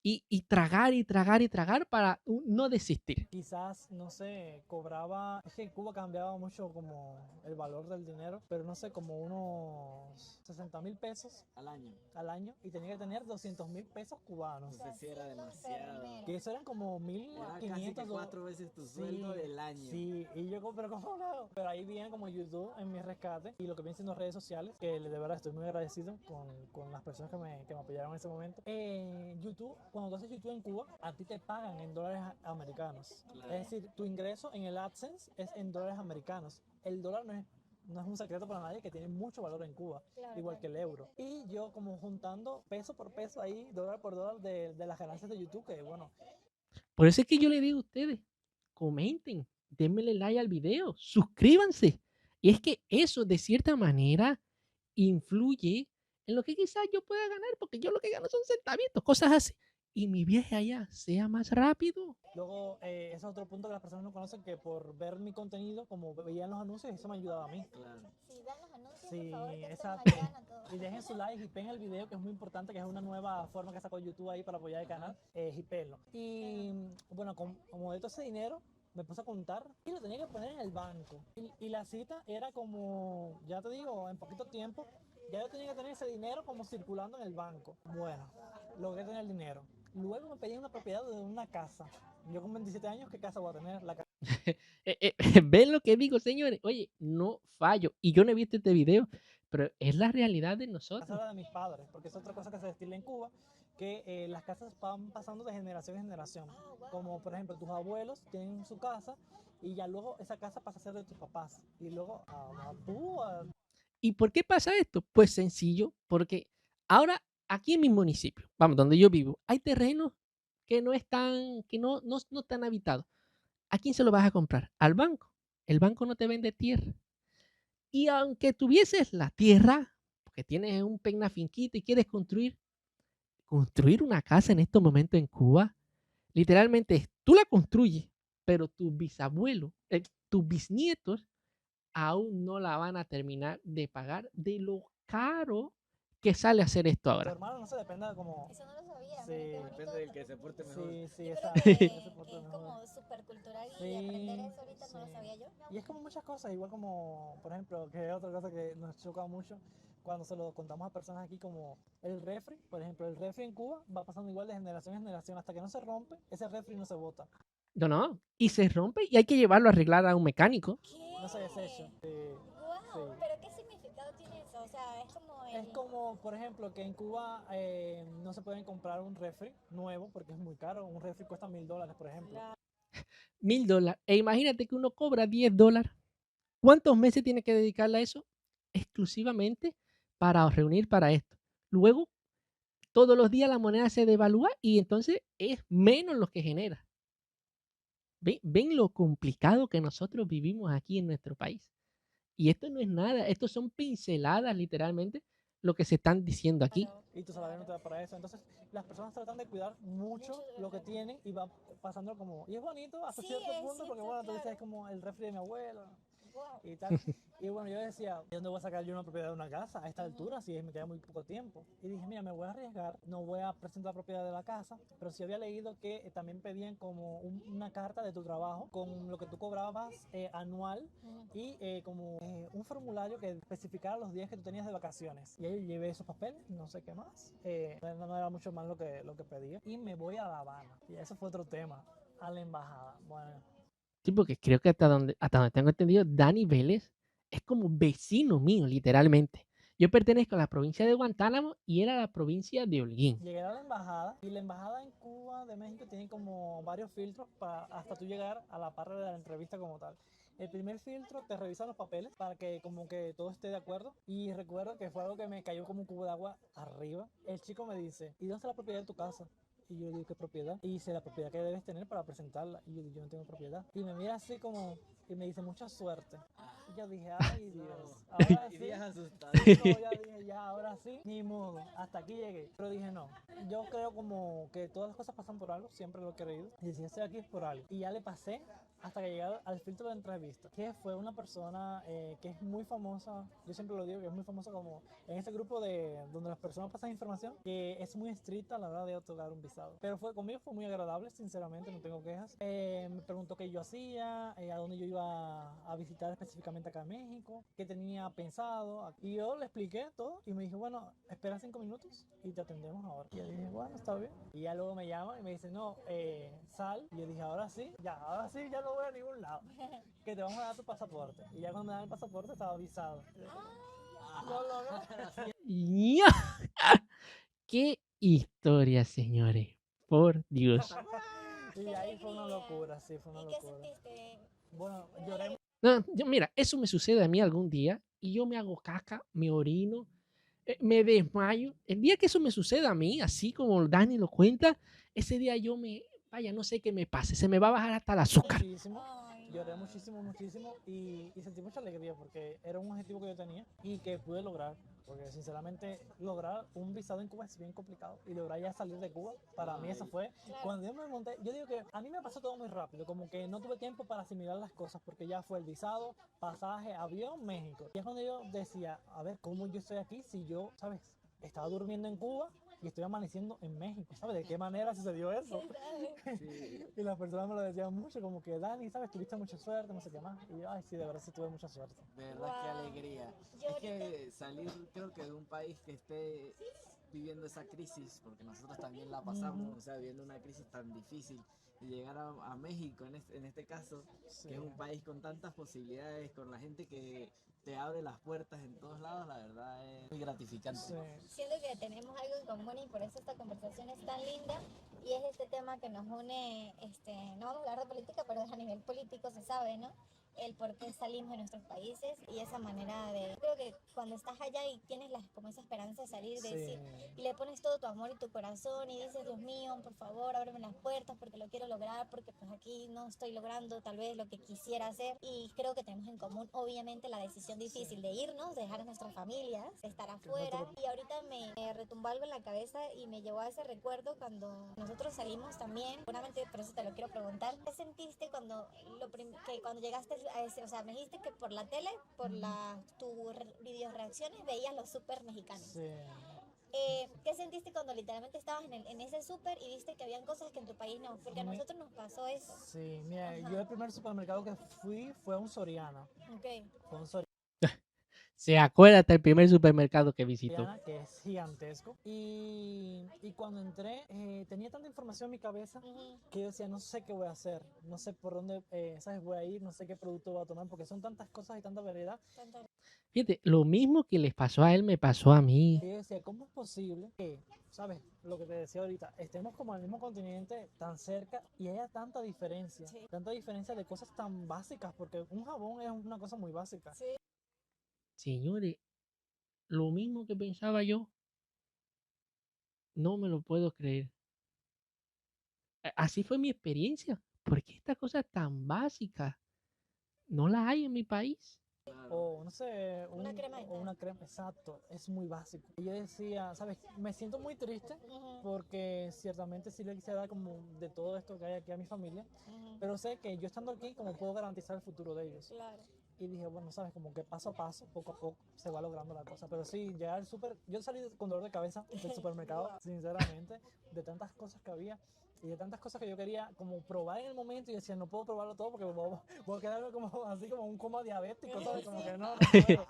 y tragar y tragar y tragar para no desistir. Quizás, no sé, cobraba, es que en Cuba cambiaba mucho como el valor del dinero, pero no sé, como unos 60.000 pesos al año. y tenía que tener 200.000 pesos cubanos. No sé si era demasiado. Que eso eran como Era casi 1.500 que 4 veces tu sueldo del año. Sí, y yo, pero ¿cómo lo hago? Pero ahí viene como YouTube en mi rescate y lo que vienen siendo redes sociales, que de verdad estoy muy agradecido con las personas que me apoyaron en ese momento. YouTube, cuando tú haces YouTube en Cuba, a ti te pagan en dólares americanos. Claro. Es decir, tu ingreso en el AdSense es en dólares americanos. El dólar no es un secreto para nadie que tiene mucho valor en Cuba, Claro, igual claro. que el euro. Y yo como juntando peso por peso ahí, dólar por dólar de las ganancias de YouTube, que bueno, Por eso es que yo le digo a ustedes, comenten, denle like al video, suscríbanse. Y es que eso de cierta manera influye en lo que quizás yo pueda ganar, porque yo lo que gano son centavitos, cosas así. Y mi viaje allá sea más rápido. luego, ese es otro punto que las personas no conocen, que por ver mi contenido, como veían los anuncios, eso me ayudaba a mí. Claro. Si vean los anuncios, Sí, por favor, que esto nos exacto. ayudan a todos. Y dejen su like, hipen el video, que es muy importante, que es una nueva forma que sacó YouTube ahí para apoyar el canal, hipenlo. Y bueno, como de todo ese dinero, me puse a contar y lo tenía que poner en el banco. Y la cita era como, ya te digo, en poquito tiempo, ya yo tenía que tener ese dinero como circulando en el banco. Bueno, logré tener el dinero. Luego me pedían una propiedad de una casa. Yo con 27 años, ¿qué casa voy a tener? La casa ¿Ven lo que digo, señores? Oye, no fallo. Y yo no he visto este video, pero es la realidad de nosotros. era de mis padres, porque es otra cosa que se destila en Cuba, que las casas van pasando de generación en generación. Como por ejemplo, tus abuelos tienen su casa y ya luego esa casa pasa a ser de tus papás. Y luego ¿Y por qué pasa esto? Pues sencillo, porque ahora aquí en mi municipio, vamos, donde yo vivo, hay terrenos que no están, que no están habitados. ¿A quién se lo vas a comprar? Al banco. El banco no te vende tierra. Y aunque tuvieses la tierra, porque tienes un pequeña finquita y quieres construir una casa en estos momentos en Cuba, literalmente tú la construyes, pero tus bisabuelos, tus bisnietos, aún no la van a terminar de pagar de lo caro que sale hacer esto tu ahora. hermano no se depende como... Eso no lo sabía, Sí, mira, qué bonito. Depende del que se porte mejor. Sí, sí, Yo esa, creo ese que porte es mejor. como súper cultural y Sí, aprender eso ahorita no lo sí. sabía yo. Y es como muchas cosas, igual como, por ejemplo, que es otra cosa que nos choca mucho cuando se lo contamos a personas aquí, como el refri. Por ejemplo, el refri en Cuba va pasando igual de generación en generación, hasta que no se rompe, ese refri no se bota, No, no. Y se rompe y hay que llevarlo a arreglar a un mecánico. ¿Qué? no se desecha. Wow, Sí. pero ¿qué significado tiene eso? O sea, es como el... Es como, por ejemplo, que en Cuba no se pueden comprar un refri nuevo porque es muy caro. Un refri cuesta $1.000, por ejemplo. $1,000. E imagínate que uno cobra $10. ¿Cuántos meses tiene que dedicarle a eso? Exclusivamente para reunir para esto. Luego, todos los días la moneda se devalúa y entonces es menos lo que genera. ¿Ven lo complicado que nosotros vivimos aquí en nuestro país? Y esto no es nada, esto son pinceladas literalmente lo que se están diciendo aquí. Y tu salario no te da para eso. Entonces, las personas tratan de cuidar mucho lo que tienen y van pasando como... Y es bonito hasta Sí, cierto es punto porque, cierto, bueno, tú dices, claro. es como el refri de mi abuelo. Wow. y tal. Y bueno, yo decía, ¿de dónde voy a sacar yo una propiedad de una casa a esta altura si me queda muy poco tiempo? Y dije, mira, me voy a arriesgar, no voy a presentar la propiedad de la casa, pero sí había leído que también pedían como una carta de tu trabajo con lo que tú cobrabas anual y como un formulario que especificara los días que tú tenías de vacaciones. Y ahí llevé esos papeles, no sé qué más, no era mucho más lo que pedía. Y me voy a La Habana. Y eso fue otro tema, a la embajada. Bueno, Sí, porque creo que hasta donde tengo entendido, Dani Vélez es como vecino mío, literalmente. Yo pertenezco a la provincia de Guantánamo y él a la provincia de Holguín. llegué a la embajada y la embajada en Cuba de México tiene como varios filtros para hasta tú llegar a la parte de la entrevista como tal. El primer filtro te revisan los papeles para que como que todo esté de acuerdo y recuerdo que fue algo que me cayó como un cubo de agua arriba. El chico me dice, ¿y dónde está la propiedad de tu casa? Y yo digo, ¿qué propiedad? Y dice, la propiedad que debes tener para presentarla. Y yo digo, yo no tengo propiedad. Y me mira así como, y me dice, mucha suerte. Y yo dije, ay Dios, ahora sí. Irías asustado. No, ya dije, ya, ahora sí, ni modo, hasta aquí llegué. Pero dije, no, yo creo como que todas las cosas pasan por algo, siempre lo he creído. Y si estoy aquí es por algo. Y ya le pasé hasta que llegué al filtro de entrevista, que fue una persona que es muy famosa, yo siempre lo digo, que es muy famosa como en ese grupo de donde las personas pasan información, que es muy estricta a la hora de otorgar un visado. Pero conmigo fue muy agradable, sinceramente, no tengo quejas. Me preguntó qué yo hacía, a dónde yo iba a visitar específicamente acá en México, qué tenía pensado. Y yo le expliqué todo y me dijo, bueno, espera 5 minutos y te atendemos ahora. Y yo dije, bueno, está bien. Y ya luego me llama y me dice, no, sal. Y yo dije, ahora sí, ya no voy a ningún lado. Que te vamos a dar tu pasaporte. Y ya cuando me dan el pasaporte estaba avisado. Lo logré. ¡Ya! ¡Qué historia, señores! Por Dios. Y ahí fue una locura, sí, fue una ¿Y qué locura. sentiste? Bueno, lloré. No, mira, eso me sucede a mí algún día y yo me hago caca, me orino, me desmayo. El día que eso me suceda a mí, así como Dani lo cuenta, ese día vaya, no sé qué me pase, se me va a bajar hasta el azúcar. Muchísimo, Ay, lloré no. muchísimo y sentí mucha alegría porque era un objetivo que yo tenía y que pude lograr. Porque sinceramente lograr un visado en Cuba es bien complicado y lograr ya salir de Cuba, para mí eso fue, Claro. cuando yo me monté, yo digo que a mí me pasó todo muy rápido, como que no tuve tiempo para asimilar las cosas porque ya fue el visado, pasaje, avión, México. Y es cuando yo decía, a ver, ¿cómo yo estoy aquí si yo, sabes, estaba durmiendo en Cuba y estoy amaneciendo en México? ¿Sabes de qué manera sucedió eso? Sí. Y las personas me lo decían mucho, como que Dani, ¿sabes? Tuviste mucha suerte, no sé qué más. Y yo, ay, sí, de verdad sí tuve mucha suerte. De verdad, qué Wow. alegría. Yo Es ahorita, que salir, creo que de un país que esté viviendo esa crisis, porque nosotros también la pasamos, o sea, viviendo una crisis tan difícil, y llegar a México en este caso, Sí. que es un país con tantas posibilidades, con la gente que te abre las puertas en todos lados, la verdad es muy gratificante. Sí. siento que tenemos algo en común y por eso esta conversación es tan linda y es este tema que nos une, no vamos a hablar de política, pero a nivel político se sabe, ¿no? El por qué salimos de nuestros países y esa manera de... Creo que cuando estás allá y tienes como esa esperanza de salir, de decir, y le pones todo tu amor y tu corazón y dices, Dios mío, por favor, ábreme las puertas porque lo quiero lograr, porque pues aquí no estoy logrando tal vez lo que quisiera hacer. Y creo que tenemos en común, obviamente, la decisión difícil de irnos, de dejar a nuestras familias, de estar afuera. Y ahorita me retumbó algo en la cabeza y me llevó a ese recuerdo cuando nosotros salimos también. Seguramente por eso te lo quiero preguntar. ¿Qué sentiste cuando, que cuando llegaste a ese, o sea, me dijiste que por la tele, por tus video reacciones, veías los súper mexicanos? Sí. ¿Qué sentiste cuando literalmente estabas en ese súper y viste que habían cosas que en tu país no? Porque a nosotros nos pasó eso. Sí, mira, Ajá. yo el primer supermercado que fui fue a un Soriana. Ok. Fue un Soriana Se acuerda hasta el primer supermercado que visitó. que es gigantesco. Y cuando entré, tenía tanta información en mi cabeza Ujú. que yo decía, no sé qué voy a hacer, no sé por dónde, ¿sabes? Voy a ir, no sé qué producto voy a tomar, porque son tantas cosas y tanta variedad. Tanta- Fíjate, lo mismo que les pasó a él me pasó a mí. Y yo decía, ¿cómo es posible que, ¿sabes? Lo que te decía ahorita, estemos como en el mismo continente, tan cerca, y haya tanta diferencia? Sí. Tanta diferencia de cosas tan básicas, porque un jabón es una cosa muy básica. Sí. Señores, lo mismo que pensaba yo, no me lo puedo creer. Así fue mi experiencia. Porque esta cosa tan básica no la hay en mi país. O no sé, Una crema o dental. una crema, exacto, es muy básico. Y yo decía, ¿sabes? Me siento muy triste Ujú, porque ciertamente sí le quisiera dar como de todo esto que hay aquí a mi familia, ujú. pero sé que yo estando aquí como puedo garantizar el futuro de ellos. Claro. Y dije, bueno, sabes, como que paso a paso, poco a poco, se va logrando la cosa. Pero sí, llegar al súper, yo salí con dolor de cabeza del supermercado, sinceramente, de tantas cosas que había y de tantas cosas que yo quería como probar en el momento y decía, no puedo probarlo todo porque voy a quedarme como así como un coma diabético, ¿sabes? Como que no puedo.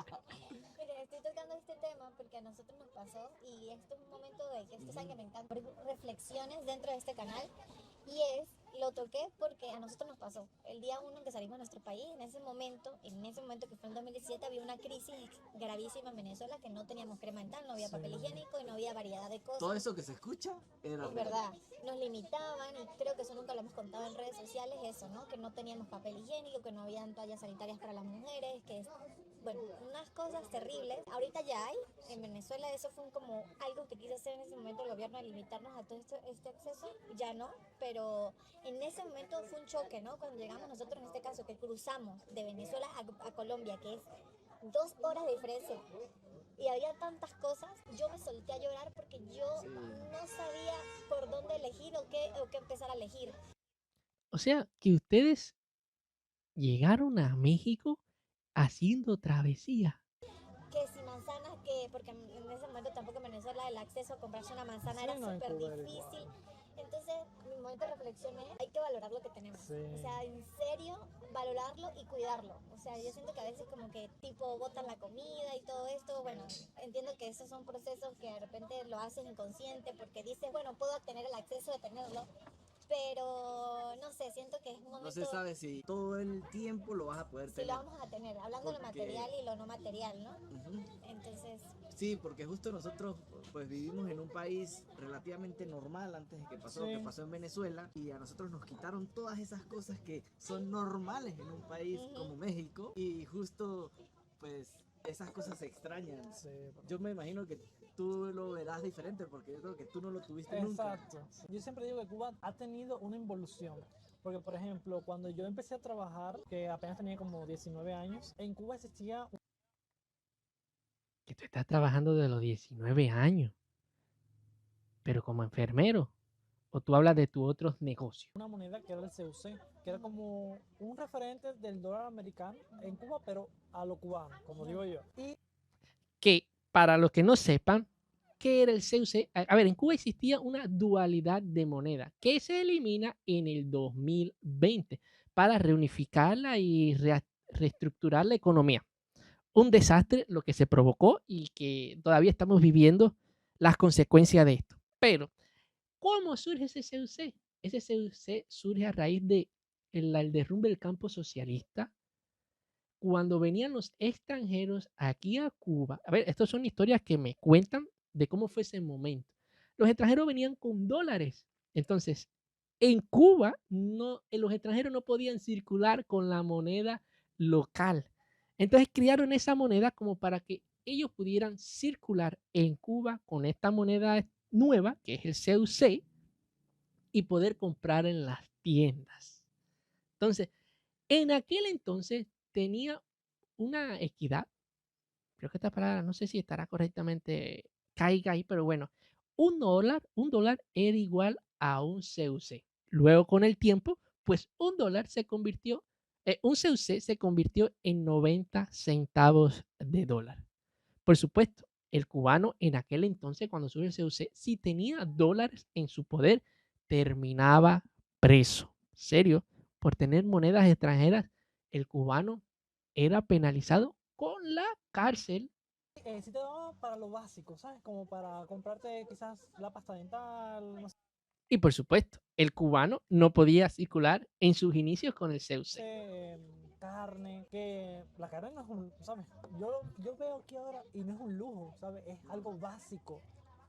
Mire, estoy tocando este tema porque a nosotros nos pasó y esto es un momento de que esto saben que me encanta reflexiones dentro de este canal y lo toqué porque a nosotros nos pasó el día 1 que salimos de nuestro país. En ese momento que fue en 2017, había una crisis gravísima en Venezuela, que no teníamos crema dental, no había papel higiénico y no había variedad de cosas. Todo eso que se escucha era Es verdad, nos limitaban y creo que eso nunca lo hemos contado en redes sociales, eso, ¿no? Que no teníamos papel higiénico, que no habían toallas sanitarias para las mujeres, bueno, unas cosas terribles. Ahorita ya hay, en Venezuela eso fue como algo que quiso hacer en ese momento el gobierno, de limitarnos a todo este acceso, ya no, pero en ese momento fue un choque, ¿no? Cuando llegamos nosotros, en este caso, que cruzamos de Venezuela a Colombia, que es 2 horas de diferencia, y había tantas cosas, yo me solté a llorar porque yo no sabía por dónde elegir o qué empezar a elegir. O sea, que ustedes llegaron a México haciendo travesía. Que si manzanas, porque en ese momento tampoco en Venezuela el acceso a comprarse una manzana Sí, era no, en súper Cuba era difícil. igual. Entonces, mi momento de reflexión es, hay que valorar lo que tenemos. Sí. O sea, en serio, valorarlo y cuidarlo. O sea, yo siento que a veces como que tipo botan la comida y todo esto. Bueno, entiendo que esos son procesos que de repente lo haces inconsciente porque dices, bueno, puedo tener el acceso de tenerlo. Pero no sé, siento que es un momento. No se sabe si todo el tiempo lo vas a poder Si tener. lo vamos a tener, hablando de lo material y lo no material, ¿no? Ujú. Entonces, Sí, porque justo nosotros pues vivimos en un país relativamente normal antes de que pasó lo que pasó en Venezuela y a nosotros nos quitaron todas esas cosas que son normales en un país como México y justo pues esas cosas se extrañan. Sí, Yo me imagino que tú lo verás diferente porque yo creo que tú no lo tuviste nunca. exacto. Yo siempre digo que Cuba ha tenido una involución. Porque, por ejemplo, cuando yo empecé a trabajar, que apenas tenía como 19 años, en Cuba existía Que tú estás trabajando de los 19 años, pero como enfermero. O tú hablas de tus otros negocios. una moneda que era el CUC, que era como un referente del dólar americano en Cuba, pero a lo cubano, como digo yo. Y Que para los que no sepan, ¿qué era el CUC? A ver, en Cuba existía una dualidad de moneda que se elimina en el 2020 para reunificarla y reestructurar la economía. Un desastre lo que se provocó y que todavía estamos viviendo las consecuencias de esto. Pero, ¿cómo surge ese CUC? Ese CUC surge a raíz de el derrumbe del campo socialista cuando venían los extranjeros aquí a Cuba. A ver, estas son historias que me cuentan de cómo fue ese momento. Los extranjeros venían con dólares. Entonces, en Cuba, los extranjeros no podían circular con la moneda local. Entonces, crearon esa moneda como para que ellos pudieran circular en Cuba con esta moneda nueva, que es el CUC, y poder comprar en las tiendas. Entonces, en aquel entonces tenía una equidad, creo que esta palabra no sé si estará correctamente, caiga ahí, pero bueno, un dólar era igual a un CUC. Luego con el tiempo, pues un dólar se convirtió, un CUC se convirtió en 90 centavos de dólar. Por supuesto, el cubano en aquel entonces, cuando subió el CUC, si tenía dólares en su poder, terminaba preso. ¿Serio? Por tener monedas extranjeras, el cubano era penalizado con la cárcel. sí te daba para lo básico, ¿sabes? Como para comprarte quizás la pasta dental, no Y por supuesto, el cubano no podía circular en sus inicios con el CUC. sé, carne, que la carne no es un, ¿sabes? Yo veo aquí ahora y no es un lujo, ¿sabes? Es algo básico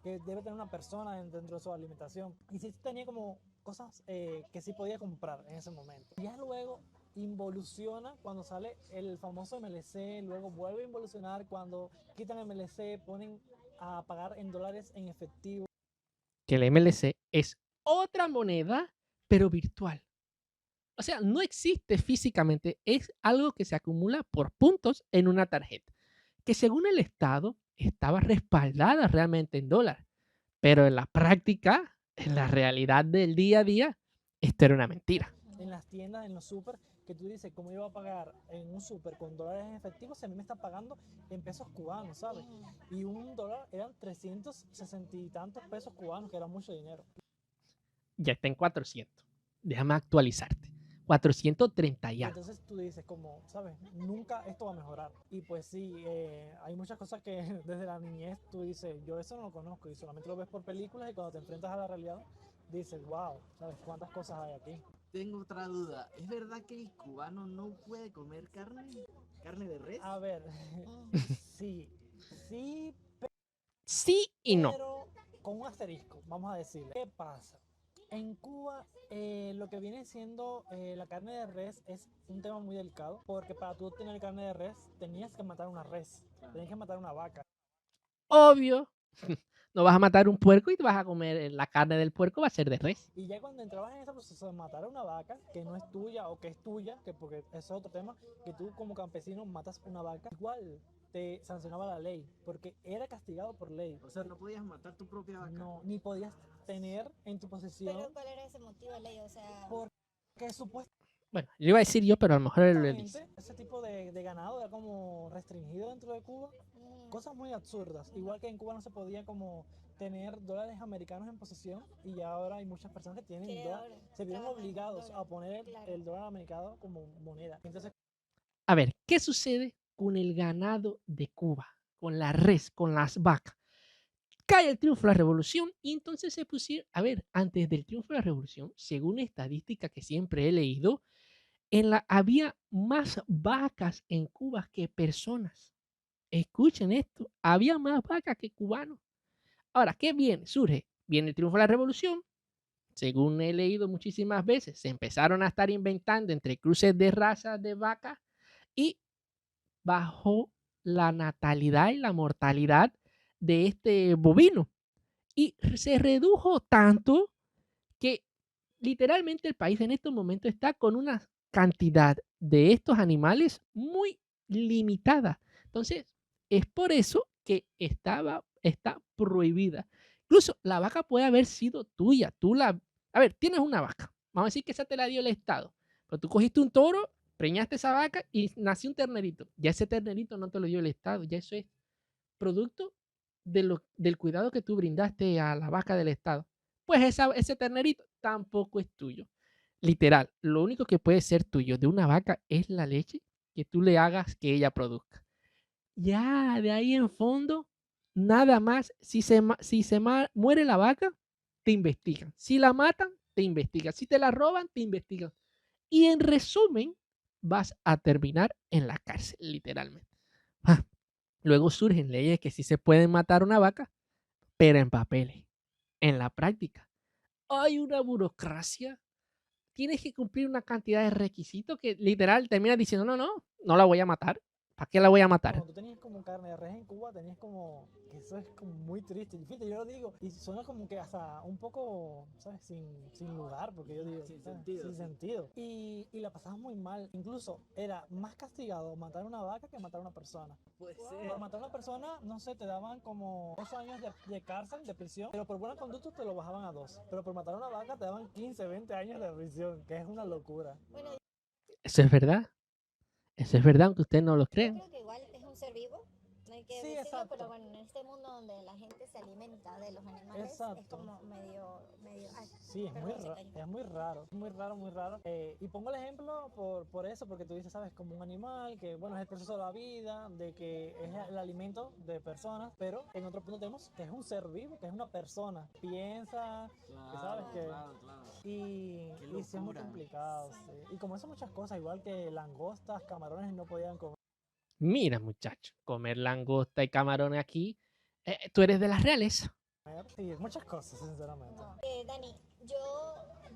que debe tener una persona dentro de su alimentación. Y sí tenía como cosas que sí podía comprar en ese momento. Ya luego involuciona cuando sale el famoso MLC, luego vuelve a involucionar cuando quitan MLC, ponen a pagar en dólares en efectivo. Que el MLC es otra moneda, pero virtual. O sea, no existe físicamente, es algo que se acumula por puntos en una tarjeta, que según el Estado estaba respaldada realmente en dólares, pero en la práctica, en la realidad del día a día, esto era una mentira. En las tiendas, en los súper, que tú dices, ¿cómo yo voy a pagar en un súper con dólares en efectivo si a mí me están pagando en pesos cubanos, ¿sabes? Y un dólar eran 360 y tantos pesos cubanos, que era mucho dinero. Ya está en 400. Déjame actualizarte. 430 Y y algo. entonces tú dices, como, ¿sabes? Nunca esto va a mejorar. Y pues sí, hay muchas cosas que desde la niñez tú dices, yo eso no lo conozco y solamente lo ves por películas y cuando te enfrentas a la realidad dices, wow, ¿sabes cuántas cosas hay aquí? Tengo otra duda. ¿Es verdad que el cubano no puede comer carne? ¿Carne de res? A ver, Mm. sí, sí, Sí y no. pero con un asterisco, vamos a decirle. ¿Qué pasa? En Cuba, lo que viene siendo la carne de res es un tema muy delicado, porque para tú obtener carne de res tenías que matar una res, tenías que matar una vaca. Obvio. No vas a matar un puerco y te vas a comer la carne del puerco, va a ser de res. Y ya cuando entrabas en ese proceso de matar a una vaca, que no es tuya o que es tuya, que porque eso es otro tema, que tú como campesino matas una vaca, igual te sancionaba la ley, porque era castigado por ley. O sea, no podías matar tu propia vaca. No, ni podías tener en tu posesión, Pero ¿cuál era ese motivo de ley? O sea, porque supuestamente Bueno, lo iba a decir yo, pero a lo mejor él lo dice. ese tipo de ganado era como restringido dentro de Cuba. Cosas muy absurdas. Igual que en Cuba no se podía como tener dólares americanos en posesión y ahora hay muchas personas que tienen que dólares. ahora Se vieron trabajan con obligados a dólar. poner Claro. el dólar americano como moneda. Entonces, A ver, ¿qué sucede con el ganado de Cuba? Con la res, con las vacas. Cae el triunfo de la revolución y entonces se pusieron, a ver, antes del triunfo de la revolución, según estadística que siempre he leído, había más vacas en Cuba que personas. Escuchen esto, había más vacas que cubanos. Ahora, ¿qué viene? Surge, viene el triunfo de la revolución, según he leído muchísimas veces, se empezaron a estar inventando entre cruces de razas de vacas y bajó la natalidad y la mortalidad de este bovino. Y se redujo tanto que literalmente el país en estos momentos está con una cantidad de estos animales muy limitada. Entonces, es por eso que está prohibida. Incluso la vaca puede haber sido tuya. A ver, tienes una vaca. Vamos a decir que esa te la dio el Estado. Pero tú cogiste un toro, preñaste esa vaca y nació un ternerito. Ya ese ternerito no te lo dio el Estado. Ya eso es producto del cuidado que tú brindaste a la vaca del Estado. Pues ese ternerito tampoco es tuyo. Literal, lo único que puede ser tuyo de una vaca es la leche que tú le hagas que ella produzca. Ya, de ahí en fondo, nada más. Si se muere la vaca, te investigan. Si la matan, te investigan. Si te la roban, te investigan. Y en resumen, vas a terminar en la cárcel, literalmente. Ah, luego surgen leyes que sí se pueden matar una vaca, pero en papeles. En la práctica, hay una burocracia. Tienes que cumplir una cantidad de requisitos que literal terminas diciendo, no, no, no la voy a matar. ¿Para qué la voy a matar? cuando tú tenías como carne de res en Cuba, tenías como que eso es como muy triste. Y fíjate, yo lo digo y suena como que hasta un poco, ¿sabes? Sin lugar, porque yo digo, Sin ¿sabes? sentido, Sin sí. sentido. Y la pasabas muy mal. Incluso era más castigado matar una vaca que matar a una persona. Puede Wow. ser. Por matar a una persona, no sé, te daban como 8 años de cárcel, de prisión, pero por buena conducta te lo bajaban a 2. Pero por matar a una vaca te daban 15, 20 años de prisión, que es una locura. Bueno, Eso es verdad. Eso es verdad, aunque ustedes no lo yo crean. creo que igual es un ser vivo, no hay que Sí, decirlo, exacto. pero bueno, en este mundo donde la gente se alimenta de los animales, es Exacto. como medio, ay, Sí, es perdón, se cayó. es muy raro, es muy raro, muy raro. Y pongo el ejemplo por eso, porque tú dices, sabes, como un animal, que bueno, es el proceso de la vida, de que es el alimento de personas, pero en otro punto tenemos que es un ser vivo, que es una persona, piensa, que sabes que... Claro. Y sí es muy locura. complicado, sí. Y como eso muchas cosas, igual que langostas, camarones no podían comer. Mira, muchacho, comer langosta y camarones aquí, tú eres de las reales. Sí, muchas cosas, sinceramente. No. Dani,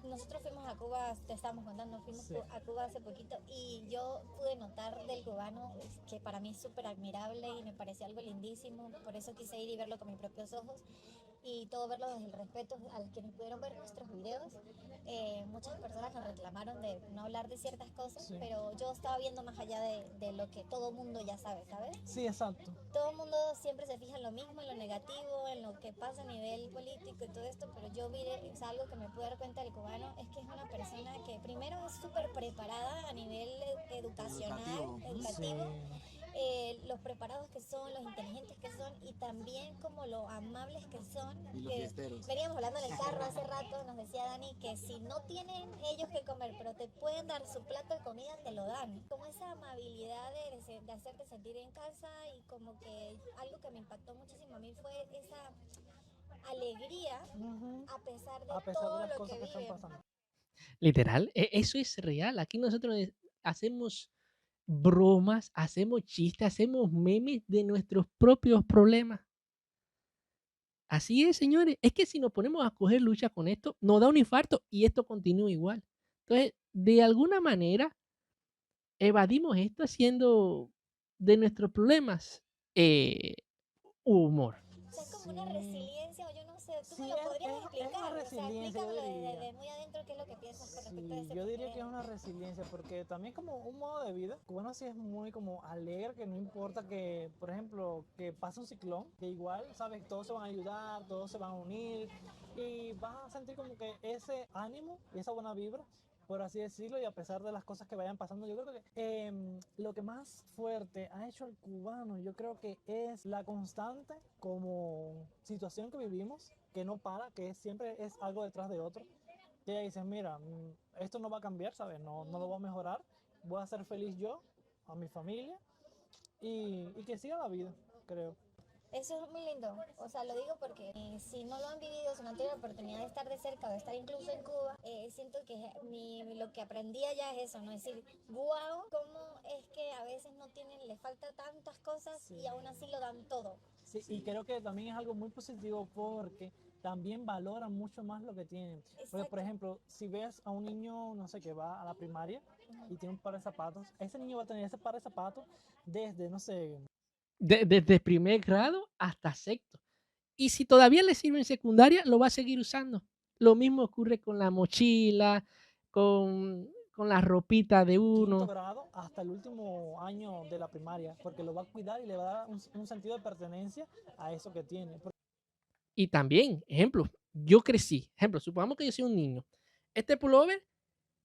nosotros fuimos a Cuba, te estábamos contando, fuimos Sí. a Cuba hace poquito y yo pude notar del cubano que para mí es súper admirable y me pareció algo lindísimo, por eso quise ir y verlo con mis propios ojos. y todo verlo desde el respeto a quienes pudieron ver nuestros videos. Muchas personas nos reclamaron de no hablar de ciertas cosas, Sí. pero yo estaba viendo más allá de lo que todo mundo ya sabe, ¿sabes? Sí, exacto. Todo el mundo siempre se fija en lo mismo, en lo negativo, en lo que pasa a nivel político y todo esto, pero yo vi, o sea, algo que me pude dar cuenta del cubano es que es una persona que primero es súper preparada a nivel educacional, educativo. Los preparados que son, los inteligentes que son y también como lo amables que son. Y los fiesteros. Veníamos hablando en el carro hace rato, nos decía Dani que si no tienen ellos que comer, pero te pueden dar su plato de comida, te lo dan. Como esa amabilidad de hacerte sentir en casa y como que algo que me impactó muchísimo a mí fue esa alegría a pesar de A pesar de todo las lo cosas que que están viven. pasando. Literal, eso es real. Aquí nosotros hacemos bromas, hacemos chistes, hacemos memes de nuestros propios problemas. Así es, señores. Es que si nos ponemos a coger lucha con esto, nos da un infarto y esto continúa igual. Entonces, de alguna manera, evadimos esto haciendo de nuestros problemas humor. O sea, es como una resiliencia, o yo no sé, tú Sí, me lo podrías es una explicar. O sea, resiliencia, yo explícamelo diría. desde muy adentro qué es lo que piensas con respecto a Sí, ese yo diría que es problema. una resiliencia porque también como un modo de vida. Cubano sí es muy como alegre, que no importa que, por ejemplo, que pase un ciclón, que igual, sabes, todos se van a ayudar, todos se van a unir y vas a sentir como que ese ánimo y esa buena vibra, por así decirlo, y a pesar de las cosas que vayan pasando, yo creo que lo que más fuerte ha hecho al cubano, yo creo que es la constante como situación que vivimos, que no para, que siempre es algo detrás de otro. Y ella dice, mira, esto no va a cambiar, ¿sabes? No, no lo voy a mejorar, voy a ser feliz yo, a mi familia y que siga la vida, creo. Eso es muy lindo, o sea, lo digo porque si no lo han vivido, si no han tenido la oportunidad de estar de cerca o de estar incluso en Cuba, siento que lo que aprendí allá es eso, ¿no? Es decir, wow, cómo es que a veces no tienen, les falta tantas cosas Sí. y aún así lo dan todo. Sí, y creo que también es algo muy positivo porque también valoran mucho más lo que tienen. Porque, por Exacto. ejemplo, si ves a un niño, no sé, que va a la primaria y tiene un par de zapatos, ese niño va a tener ese par de zapatos desde, no sé, Desde primer grado hasta sexto. Y si todavía le sirve en secundaria, lo va a seguir usando. Lo mismo ocurre con la mochila, con la ropita de quinto uno. grado hasta el último año de la primaria, porque lo va a cuidar y le va a dar un sentido de pertenencia a eso que tiene. Y también, ejemplo, yo crecí. Ejemplo, supongamos que yo soy un niño. Este pullover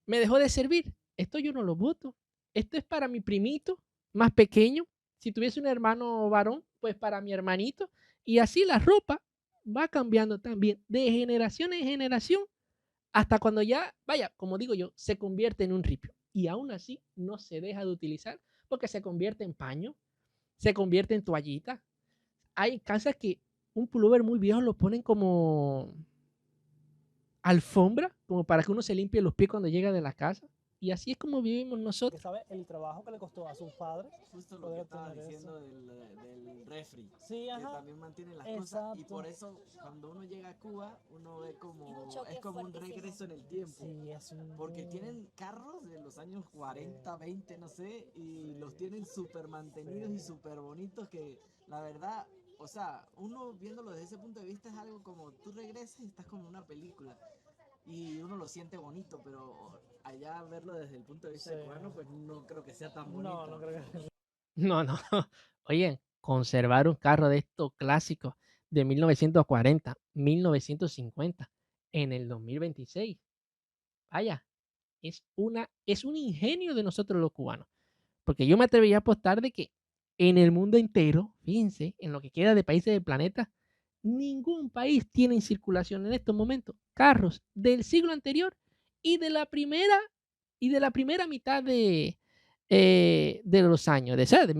me dejó de servir. Esto yo no lo boto. Esto es para mi primito más pequeño. Si tuviese un hermano varón, pues para mi hermanito. Y así la ropa va cambiando también de generación en generación hasta cuando ya, vaya, como digo yo, se convierte en un ripio. Y aún así no se deja de utilizar porque se convierte en paño, se convierte en toallita. Hay casas que un pullover muy viejo lo ponen como alfombra, como para que uno se limpie los pies cuando llega de la casa. Y así es como vivimos Que nosotros. sabe el trabajo que le costó a sus padres Justo lo que poder estaba tener diciendo eso. del refri, Sí, que ajá, también mantiene las cosas y exacto. por eso cuando uno llega a Cuba uno ve Es un como choque es como un fuertísimo. regreso en el tiempo, Sí, es un porque tienen carros de los años 40, 20, no sé, y los tienen súper mantenidos y súper bonitos que la verdad, o sea, uno viéndolo desde ese punto de vista es algo como tú regresas y estás como en una película y uno lo siente bonito, pero allá verlo desde el punto de vista de Sí. cubano pues no creo que sea tan No, bonito. no creo que No, no. Oye, conservar un carro de estos clásicos de 1940, 1950 en el 2026. Vaya, es un ingenio de nosotros los cubanos. Porque yo me atrevería a apostar de que en el mundo entero, fíjense, en lo que queda de países del planeta, ningún país tiene en circulación en estos momentos carros del siglo anterior y de la primera mitad de los años, de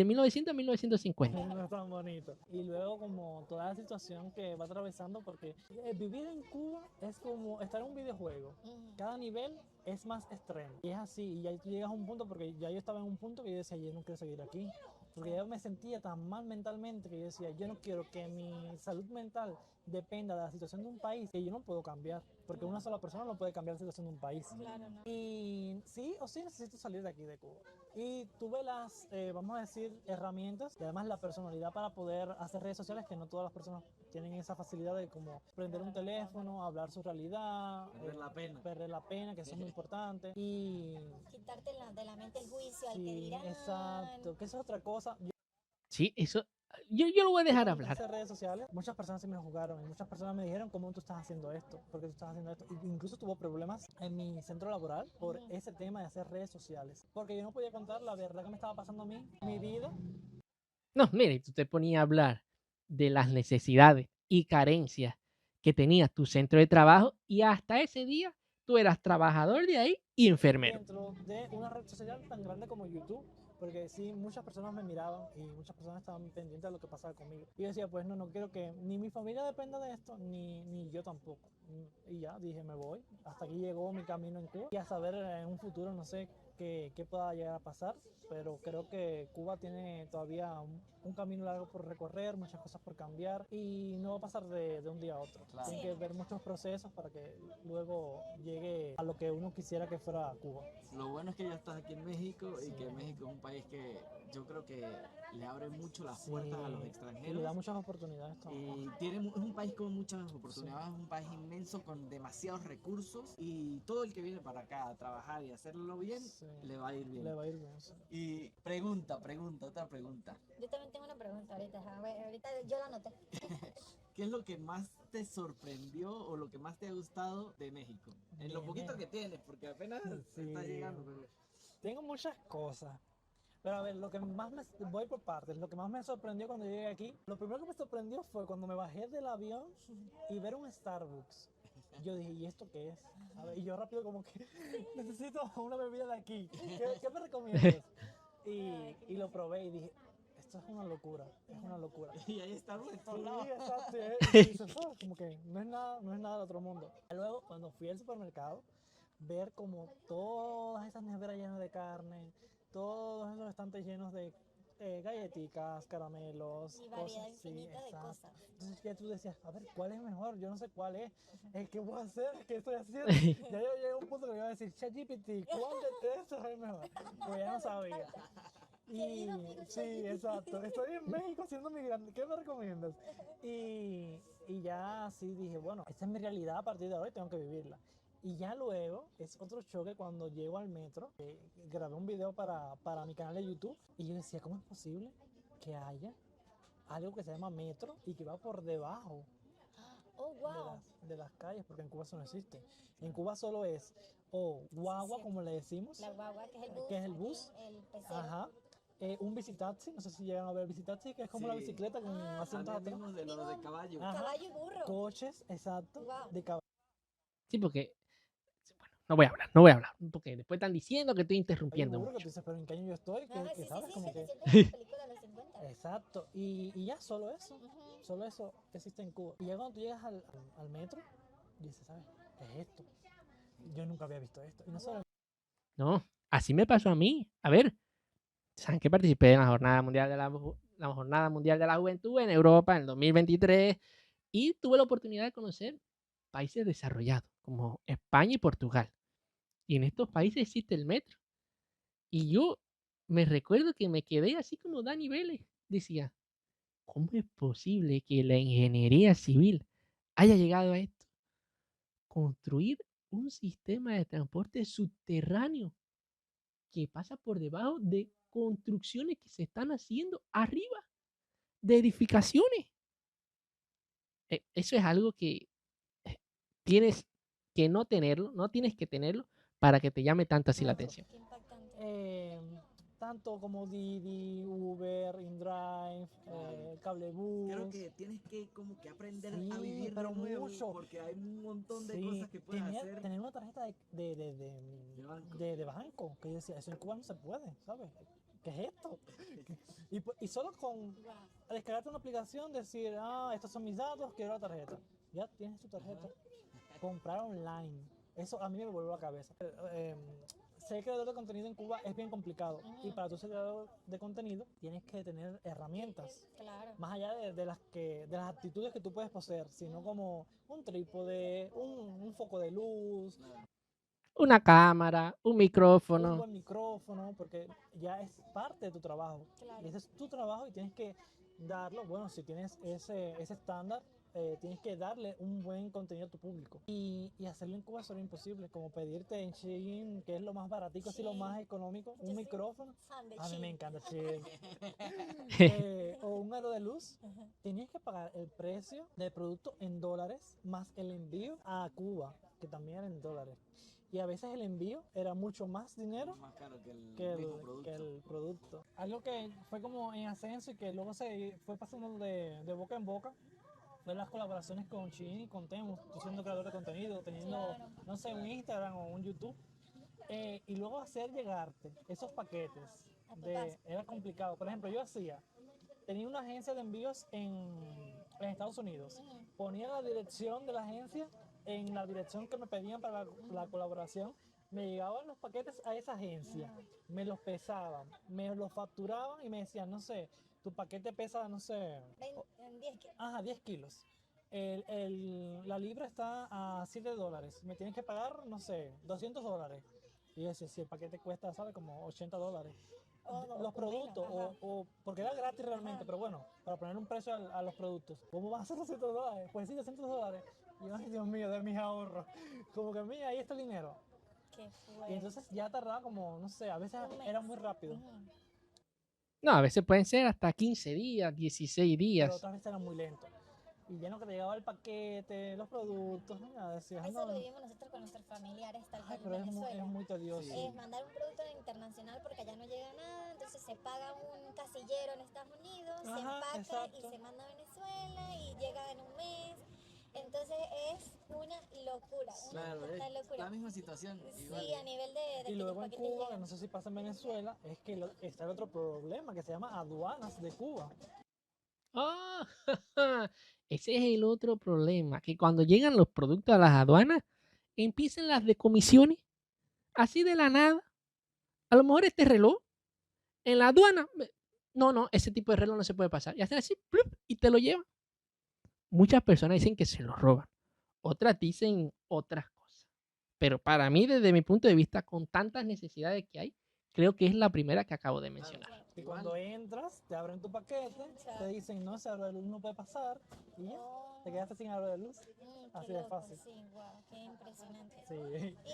1900 a 1950. no es tan bonito. Y luego como toda la situación que va atravesando, porque vivir en Cuba es como estar en un videojuego. Cada nivel es más extremo. Y es así, y ya tú llegas a un punto, porque ya yo estaba en un punto que yo decía, yo no quiero seguir aquí. Porque ya me sentía tan mal mentalmente que yo decía, yo no quiero que mi salud mental dependa de la situación de un país que yo no puedo cambiar. Porque una sola persona no puede cambiar la situación de un país. Claro, no. Y sí o sí necesito salir de aquí, de Cuba. Y tuve las, vamos a decir, herramientas y además la personalidad para poder hacer redes sociales que no todas las personas tienen esa facilidad de como prender un teléfono, hablar su realidad, perder la pena, que eso es muy importante. Y Quitarte de la mente el juicio al que sí, dirán. exacto, que esa es otra cosa. Sí, eso. Yo lo voy a dejar Cuando hablar. empecé redes sociales, muchas personas sí me juzgaron y muchas personas me dijeron cómo tú estás haciendo esto, por qué tú estás haciendo esto. Incluso tuvo problemas en mi centro laboral por ese tema de hacer redes sociales, porque yo no podía contar la verdad que me estaba pasando a mí, mi vida. No, mire, tú te ponías a hablar de las necesidades y carencias que tenía tu centro de trabajo y hasta ese día tú eras trabajador de ahí y enfermero. Dentro de una red social tan grande como YouTube, porque sí, muchas personas me miraban y muchas personas estaban pendientes de lo que pasaba conmigo. Y yo decía, pues no, no quiero que ni mi familia dependa de esto, ni yo tampoco. Y ya dije, me voy. Hasta aquí llegó mi camino en Cuba. Y a saber en un futuro, no sé qué pueda llegar a pasar, pero creo que Cuba tiene todavía un camino largo por recorrer, muchas cosas por cambiar y no va a pasar de un día a otro. Claro. Tiene que ver muchos procesos para que luego llegue a lo que uno quisiera que fuera Cuba. Lo bueno es que ya estás aquí en México y que México es un país que yo creo que le abre mucho las puertas a los Y le extranjeros. da muchas oportunidades también. Y es un país con muchas oportunidades, es un país inmenso con demasiados recursos y todo el que viene para acá a trabajar y hacerlo bien, Sí, le va a ir bien. le va a ir bien. Sí. Y otra pregunta. Yo también tengo una pregunta ahorita. A ver, ahorita yo la anoté. ¿Qué es lo que más te sorprendió o lo que más te ha gustado de México? En lo De poquito que México. tienes, porque apenas Sí. está llegando. Pero... Tengo muchas cosas. Pero a ver, lo que más me voy por partes. Lo que más me sorprendió cuando llegué aquí, lo primero que me sorprendió fue cuando me bajé del avión y ver un Starbucks. Yo dije, ¿y esto qué es? A ver, y yo rápido como que necesito una bebida de aquí. ¿Qué me recomiendas? Y lo probé y dije, esto es una locura, es una locura. Y ahí está en todos Sí, lados. exacto. Y dices, "Oh", como que no es nada del otro mundo. Y luego, cuando fui al supermercado, ver como todas esas neveras llenas de carne, todos esos estantes llenos de galletitas, caramelos, Y variedad cosas así, infinita de exacto. cosas. Entonces ya tú decías, a ver, ¿cuál es mejor? Yo no sé cuál es. ¿Qué voy a hacer? ¿Qué estoy haciendo? Ya yo llegué a un punto que iba a decir, ChatGPT, ¿cuál de estos es mejor? Pues ya no sabía. Y Querido amigo sí, ChatGPT. exacto. Estoy en México siendo migrante. ¿Qué me recomiendas? Y ya así dije, bueno, esta es mi realidad a partir de ahora y tengo que vivirla. Y ya luego es otro choque cuando llego al metro. Grabé un video para mi canal de YouTube y yo decía, ¿cómo es posible que haya algo que se llama metro y que va por debajo Oh, wow. de las calles? Porque en Cuba eso no existe. En Cuba solo es o guagua, Sí, como le decimos, La guagua, que es el bus. que es el aquí, bus. El pecero. Ajá. Un visitaxi, no sé si llegan a ver visitaxi, que es como la Sí. bicicleta con asientos También atrás. vimos de los de caballo. Ajá. Caballo y burro. Coches, exacto, Wow. de caballo. Sí, porque. Bueno, no voy a hablar. Porque después están diciendo que estoy y interrumpiendo burro, que tú mucho. dices, pero ¿en qué año yo estoy? Ajá, Que sí, sabes, sí, como sí, que... se siente como la película de los 50. Exacto, y ya solo eso, Ujú. solo eso existe en Cuba. Y ya cuando tú llegas al metro, dices, ¿sabes? ¿Qué es esto? Yo nunca había visto esto. Y no solo No, así me pasó a mí. A ver, saben que participé en la Jornada Mundial de la Jornada Mundial de la Juventud en Europa en el 2023 y tuve la oportunidad de conocer países desarrollados como España y Portugal. Y en estos países existe el metro. Y yo me recuerdo que me quedé así como Dani Vélez. Decía, ¿cómo es posible que la ingeniería civil haya llegado a esto? Construir un sistema de transporte subterráneo que pasa por debajo de construcciones que se están haciendo arriba de edificaciones. Eso es algo que tienes que no tenerlo, no tienes que tenerlo para que te llame tanto así la metro. atención. Qué impactante. Tanto como Didi, Uber, InDrive, Cablebús. Creo que tienes que como que aprender Sí, a vivir pero de nuevo mucho. porque hay un montón de Sí, cosas que puedes hacer. tener una tarjeta banco. de banco, que yo decía, eso en Cuba no se puede, ¿sabes? ¿Qué es esto? Y solo con Wow. descargarte una aplicación, decir, estos son mis datos, quiero la tarjeta. Ya tienes tu tarjeta. Comprar online. Eso a mí me volvió la cabeza. Ser creador de contenido en Cuba es bien complicado. Y para tú ser creador de contenido, tienes que tener herramientas. Claro. Más allá de las actitudes que tú puedes poseer, sino como un trípode, un foco de luz, Una cámara, un un micrófono. buen micrófono, porque ya es parte de tu trabajo. Claro. Y ese es tu trabajo y tienes que darlo. Bueno, si tienes ese estándar, tienes que darle un buen contenido a tu público. Y hacerlo en Cuba sería imposible, como pedirte en Shein, que es lo más baratico, así lo Shein. más económico, Yo un soy micrófono. fan de A mí me Shein. encanta Shein. O un aro de luz. Ajá. Tenías que pagar el precio del producto en dólares más el envío a Cuba, que también era en dólares. Y a veces el envío era mucho más dinero Más caro que el que mismo el, producto. que el producto. Algo que fue como en ascenso y que luego se fue pasando de boca en boca fue las colaboraciones con Shein y con Temu, tú siendo creador de contenido, teniendo, Claro. no sé, un Instagram o un YouTube. Y luego hacer llegarte esos paquetes A tu casa. era complicado. Por ejemplo, tenía una agencia de envíos en Estados Unidos. Ujú. Ponía la dirección de la agencia en la dirección que me pedían para la colaboración. Me llegaban los paquetes a esa agencia, Ajá. me los pesaban, me los facturaban y me decían, no sé, tu paquete pesa, no sé, En 10 kilos. ajá, 10 kilos. La libra está a $7. Me tienes que pagar, no sé, $200. Y yo decía, si el paquete cuesta, ¿sabes? Como $80. Los productos, menos, porque era gratis realmente, Ajá. pero bueno, para poner un precio a los productos. ¿Cómo van a ser $200? Pues sí, $200. Y yo, ay, Dios mío, de mis ahorros. Como que, mira, ahí está el dinero. Qué Y fuerte. entonces ya tardaba como, no sé, a veces Un era mes. muy rápido, Ujú. No, a veces pueden ser hasta 15 días, 16 pero días. otras veces era muy lento. Y ya no que te llegaba el paquete, los productos, nada, decías, Eso lo no, vivimos nosotros con nuestros familiares tal ay, cual en pero es Venezuela. muy tedioso. Sí. Es mandar un producto internacional porque allá no llega nada, entonces se paga un casillero en Estados Unidos, se Ajá, empaca y exacto. se manda a Venezuela y llega en un mes. Entonces es una locura, una Claro, es total locura. la misma situación. Igual. Sí, a nivel de Y que los luego en paquetes Cuba, que llegan. no sé si pasa en Venezuela, es que está el otro problema que se llama aduanas de Cuba. Ah, ese es el otro problema, que cuando llegan los productos a las aduanas, empiezan las decomisiones, así de la nada. A lo mejor este reloj en la aduana, no, ese tipo de reloj no se puede pasar. Y hacen así, ¡plup! Y te lo llevan. Muchas personas dicen que se lo roban, otras dicen otras cosas. Pero para mí, desde mi punto de vista, con tantas necesidades que hay, creo que es la primera que acabo de mencionar. Claro, Y igual. cuando entras, te abren tu paquete, Exacto. te dicen, no, ese aro de luz no puede pasar, y ya, Oh, te quedaste sin aro de luz. qué Así de loco, fácil. sí, wow, qué impresionante. Sí,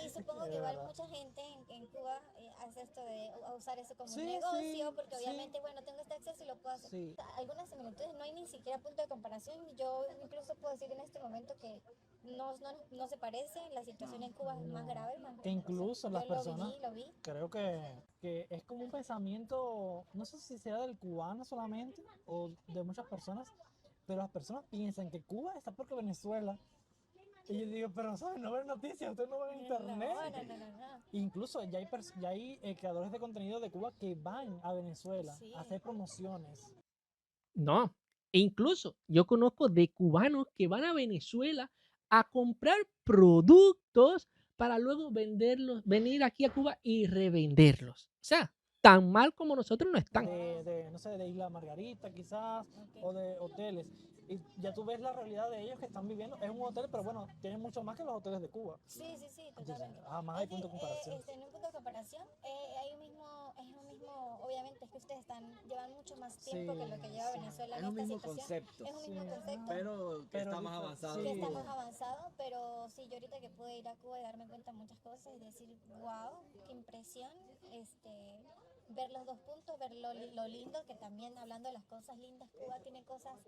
Y supongo es que igual verdad. mucha gente en Cuba hace esto de usar eso como un Sí, negocio, sí, porque sí. obviamente, bueno, tengo este acceso y lo puedo hacer. Sí. Algunas similitudes no hay ni siquiera punto de comparación. Yo incluso puedo decir en este momento que no se parece. La situación en Cuba es más No. grave, más Que incluso yo las personas, lo vi. creo que es como un pensamiento, no sé si sea del cubano solamente o de muchas personas, pero las personas piensan que Cuba está peor que Venezuela. Y yo digo, pero ¿sabes? No ven noticias, ustedes no ven internet. No. Incluso ya hay creadores de contenido de Cuba que van a Venezuela Sí. a hacer promociones. No, e incluso yo conozco de cubanos que van a Venezuela a comprar productos para luego venderlos, venir aquí a Cuba y revenderlos. O sea, tan mal como nosotros no están. No sé, de Isla Margarita quizás, Ok. o de hoteles. Y ya tú ves la realidad de ellos que están viviendo. Es un hotel, pero bueno, tienen mucho más que los hoteles de Cuba. Sí, Entonces, totalmente. jamás hay punto de comparación. En un punto de comparación, es un mismo, obviamente es que ustedes llevan mucho más tiempo Sí, que lo que lleva sí. Venezuela Es en un esta mismo situación. concepto. Es un mismo Sí, concepto. Pero que Pero está más diferente, avanzado. sí. Que está que más Cuba. avanzado, pero sí, yo ahorita que pude ir a Cuba y darme cuenta de muchas cosas y decir, wow, qué impresión, ver los dos puntos, ver lo lindo, que también hablando de las cosas lindas, Cuba tiene cosas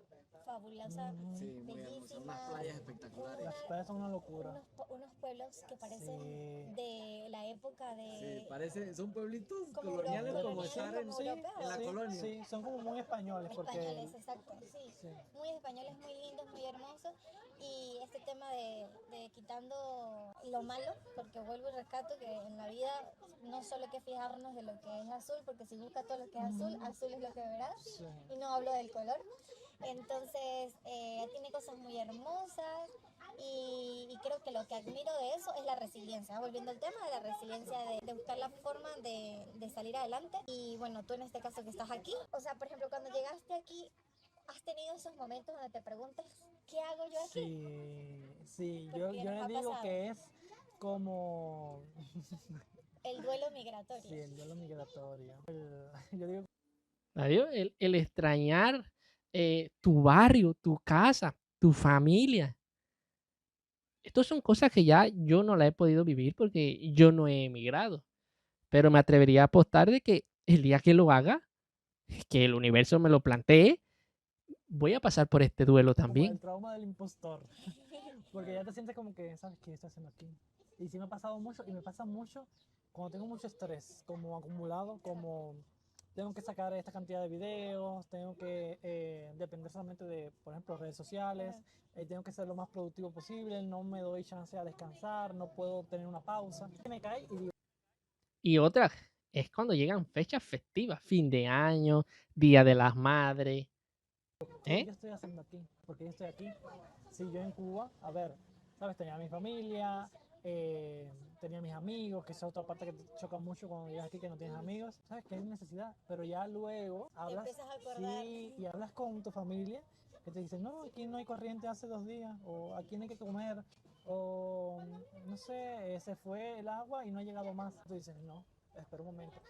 fabulosas, Ujú. Sí, muy hermoso. Unas bellísimas, playas espectaculares. Las playas son una locura. unos pueblos que parecen Sí. de la época de... Sí, parece, son pueblitos Como coloniales coloniales, como estar en, como europeos. en la Sí, colonia. sí, son como muy españoles Españoles, porque exacto, sí. sí. Muy españoles, muy lindos, muy hermosos. Y este tema de quitando lo malo, porque vuelvo y rescato que en la vida no solo hay que fijarnos de lo que es azul, porque si busca todo lo que es azul, azul es lo que verás. Sí. Y no hablo del color. Entonces, tiene cosas muy hermosas. Y creo que lo que admiro de eso es la resiliencia, volviendo al tema de la resiliencia de buscar la forma de salir adelante. Y bueno, tú en este caso que estás aquí, o sea, por ejemplo, cuando llegaste aquí, ¿has tenido esos momentos donde te preguntas, ¿qué hago yo aquí? Sí, Porque yo nos ha le digo pasado. que es como El duelo migratorio. sí, el duelo migratorio. Yo digo ¿Adiós? El extrañar tu barrio, tu casa. tu familia. Estas son cosas que ya yo no la he podido vivir porque yo no he emigrado, pero me atrevería a apostar de que el día que lo haga, que el universo me lo plantee, voy a pasar por este duelo Como el también. trauma del impostor. Porque ya te sientes como que, ¿sabes qué estoy haciendo aquí? Y sí me ha pasado mucho, y me pasa mucho cuando tengo mucho estrés, como acumulado, como tengo que sacar esta cantidad de videos, tengo que depender solamente de, por ejemplo, redes sociales, tengo que ser lo más productivo posible, no me doy chance a descansar, no puedo tener una pausa. Me cae y digo, Y otra es cuando llegan fechas festivas, fin de año, Día de las Madres, ¿qué ¿eh? yo estoy haciendo aquí? ¿Por qué yo estoy aquí? Si yo en Cuba, a ver, ¿sabes? Tenía mi familia, tenía mis amigos, que esa es otra parte que te choca mucho cuando llegas aquí que no tienes amigos, ¿sabes? Que hay necesidad, pero ya luego hablas, empiezas a acordar. sí, y hablas con tu familia, que te dicen, no, aquí no hay corriente hace 2 días, o aquí no hay que comer, o no sé, se fue el agua y no ha llegado más. Tú dices, no, espera un momento.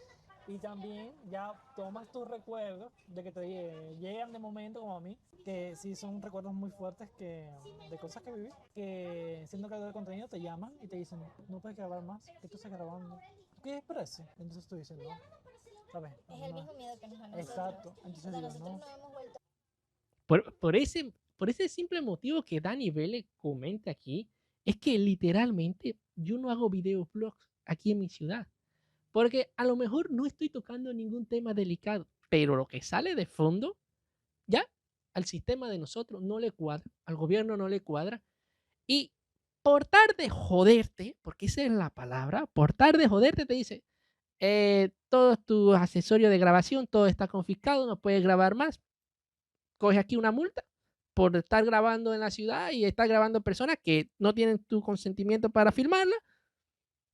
Y también ya tomas tus recuerdos de que te llegan de momento como a mí, que sí son recuerdos muy fuertes que, de cosas que viví, que siendo creador de contenido te llaman y te dicen, no puedes grabar más, que tú estás grabando. ¿Qué es precio? Entonces tú dices, no, ¿sabes? Es el No. mismo miedo que nos da a nosotros. Exacto. O Entonces sea, digo, nosotros no. no hemos vuelto. Por ese simple motivo que Dani Vélez comenta aquí, es que literalmente yo no hago videoblogs aquí en mi ciudad. Porque a lo mejor no estoy tocando ningún tema delicado, pero lo que sale de fondo, ya al sistema de nosotros no le cuadra, al gobierno no le cuadra. Y por tal de joderte, porque esa es la palabra, por tal de joderte te dice, todos tus accesorios de grabación, todo está confiscado, no puedes grabar más. Coge aquí una multa por estar grabando en la ciudad y estar grabando personas que no tienen tu consentimiento para filmarla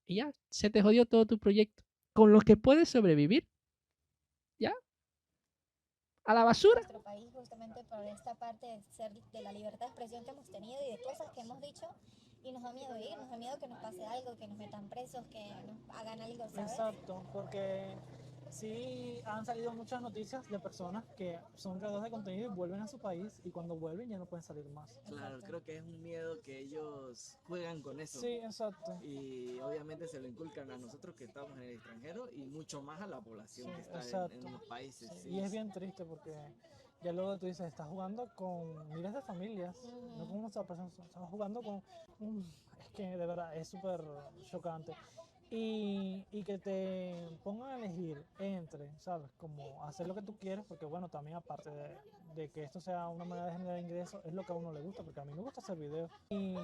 y ya, se te jodió todo tu proyecto. Con lo que puedes sobrevivir, ya, a la basura. Nuestro país justamente por esta parte de ser de la libertad de expresión que hemos tenido y de cosas que hemos dicho y nos da miedo ir, nos da miedo que nos pase algo, que nos metan presos, que nos hagan algo, ¿sabes? Exacto, porque sí han salido muchas noticias de personas que son creadores de contenido y vuelven a su país y cuando vuelven ya no pueden salir más. Claro, Exacto. creo que es un miedo que ellos juegan con eso. Sí, exacto. Y obviamente se lo inculcan a nosotros que estamos en el extranjero y mucho más a la población Sí, que está exacto. en los países. Sí, Sí. y es bien triste porque ya luego tú dices, estás jugando con miles de familias, no con una sola persona, estás jugando con... es que de verdad es súper chocante. Y que te pongan a elegir entre, ¿sabes? Como hacer lo que tú quieres, porque bueno, también aparte de que esto sea una manera de generar ingresos, es lo que a uno le gusta, porque a mí me gusta hacer videos. Y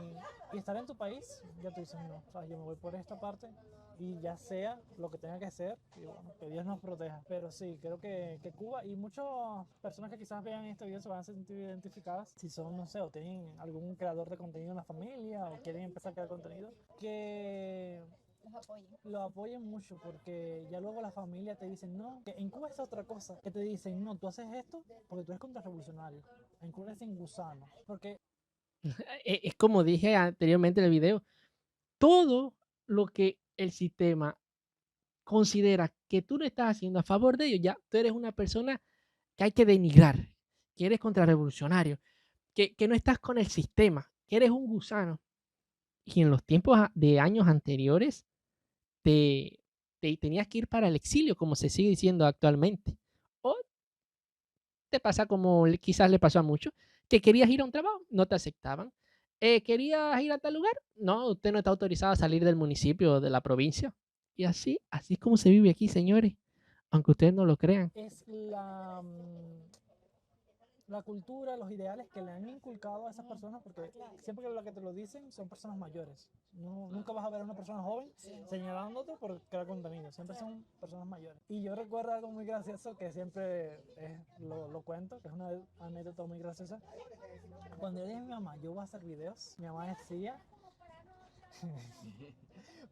estar en tu país, ya tú dices, no, ¿sabes? Yo me voy por esta parte y ya sea lo que tenga que ser, y bueno, que Dios nos proteja. Pero sí, creo que Cuba y muchas personas que quizás vean este video se van a sentir identificadas, si son, no sé, o tienen algún creador de contenido en la familia o quieren empezar a crear contenido, que Los apoyen. lo apoyen mucho porque ya luego la familia te dice no, que en Cuba es otra cosa, que te dicen no, tú haces esto porque tú eres contrarrevolucionario, en Cuba eres un gusano, porque Es como dije anteriormente en el video, todo lo que el sistema considera que tú no estás haciendo a favor de ellos, ya tú eres una persona que hay que denigrar, que eres contrarrevolucionario, que no estás con el sistema, que eres un gusano. Y en los tiempos de años anteriores, te tenías que ir para el exilio, como se sigue diciendo actualmente. O te pasa como quizás le pasó a muchos, que querías ir a un trabajo, no te aceptaban. ¿Querías ir a tal lugar? No, usted no está autorizado a salir del municipio o de la provincia. Y así es como se vive aquí, señores, aunque ustedes no lo crean. es la cultura, los ideales que le han inculcado a esas personas, porque siempre que lo que te lo dicen son personas mayores. Nunca vas a ver a una persona joven señalándote por crear contenido, siempre son personas mayores. Y yo recuerdo algo muy gracioso que siempre lo cuento, que es una anécdota muy graciosa. Cuando yo dije a mi mamá, yo voy a hacer videos, mi mamá decía,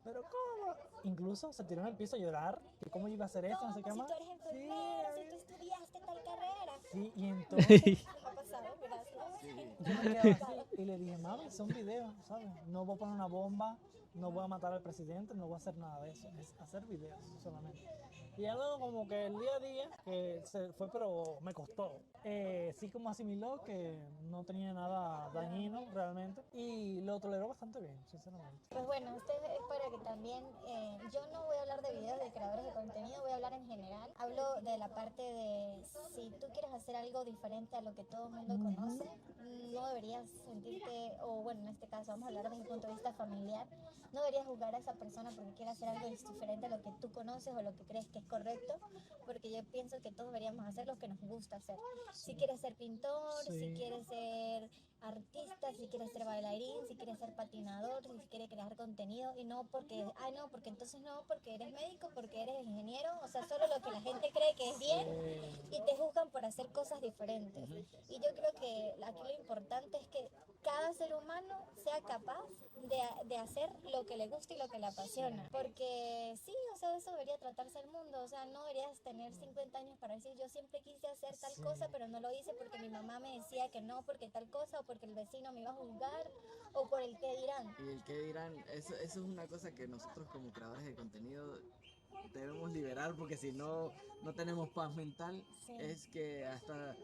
pero ¿cómo? Incluso se tiró en el piso a llorar, que cómo iba a hacer eso, no sé qué Si más. tú eres enfermera, si tú estudiaste tal carrera. Sí, y entonces Ha pasado, gracias. yo me quedaba así y le dije, mami, son videos, ¿sabes? No voy a poner una bomba, no voy a matar al presidente, no voy a hacer nada de eso, es hacer videos solamente. Y ya luego como que el día a día, que se fue pero me costó, sí como asimiló que no tenía nada dañino realmente y lo toleró bastante bien, sinceramente. Pues bueno, esto es para que también, yo no voy a hablar de videos de creadores de contenido, voy a hablar en general. Hablo de la parte de si tú quieres hacer algo diferente a lo que todo el mundo conoce, no deberías sentirte, o bueno, en este caso vamos a hablar desde el punto de vista familiar, no deberías juzgar a esa persona porque quiere hacer algo diferente a lo que tú conoces o lo que crees que es correcto, porque yo pienso que todos deberíamos hacer lo que nos gusta hacer. Si quieres ser pintor, si quieres ser artista, si quieres ser bailarín, si quieres ser patinador, si quieres crear contenido, y no porque, no, porque entonces no, porque eres médico, porque eres ingeniero, o sea, solo lo que la gente cree que es bien y te juzgan por hacer cosas diferentes. Y yo creo que aquí lo importante es que cada ser humano sea capaz de hacer lo que le gusta y lo que le apasiona, porque sí, o sea, eso debería tratarse el mundo, o sea, no deberías tener 50 años para decir yo siempre quise hacer tal cosa, pero no lo hice porque mi mamá me decía que no, porque tal cosa, o porque el vecino me iba a juzgar, o por el qué dirán. Y el que dirán, eso es una cosa que nosotros como creadores de contenido debemos liberar porque si no, no tenemos paz mental. Sí. Es que hasta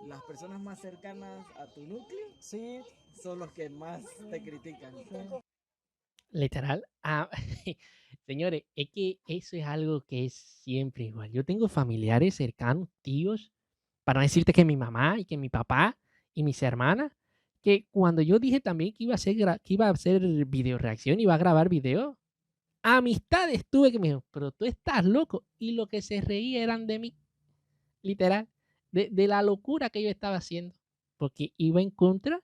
las personas más cercanas a tu núcleo Sí, son los que más te critican. Literal. Señores, es que eso es algo que es siempre igual. Yo tengo familiares cercanos, tíos, para no decirte que mi mamá y que mi papá y mis hermanas, que cuando yo dije también que iba a hacer, que iba a hacer video reacción, iba a grabar video, amistades tuve que me dijo, pero tú estás loco. Y lo que se reía eran de mí, literal, de la locura que yo estaba haciendo, porque iba en contra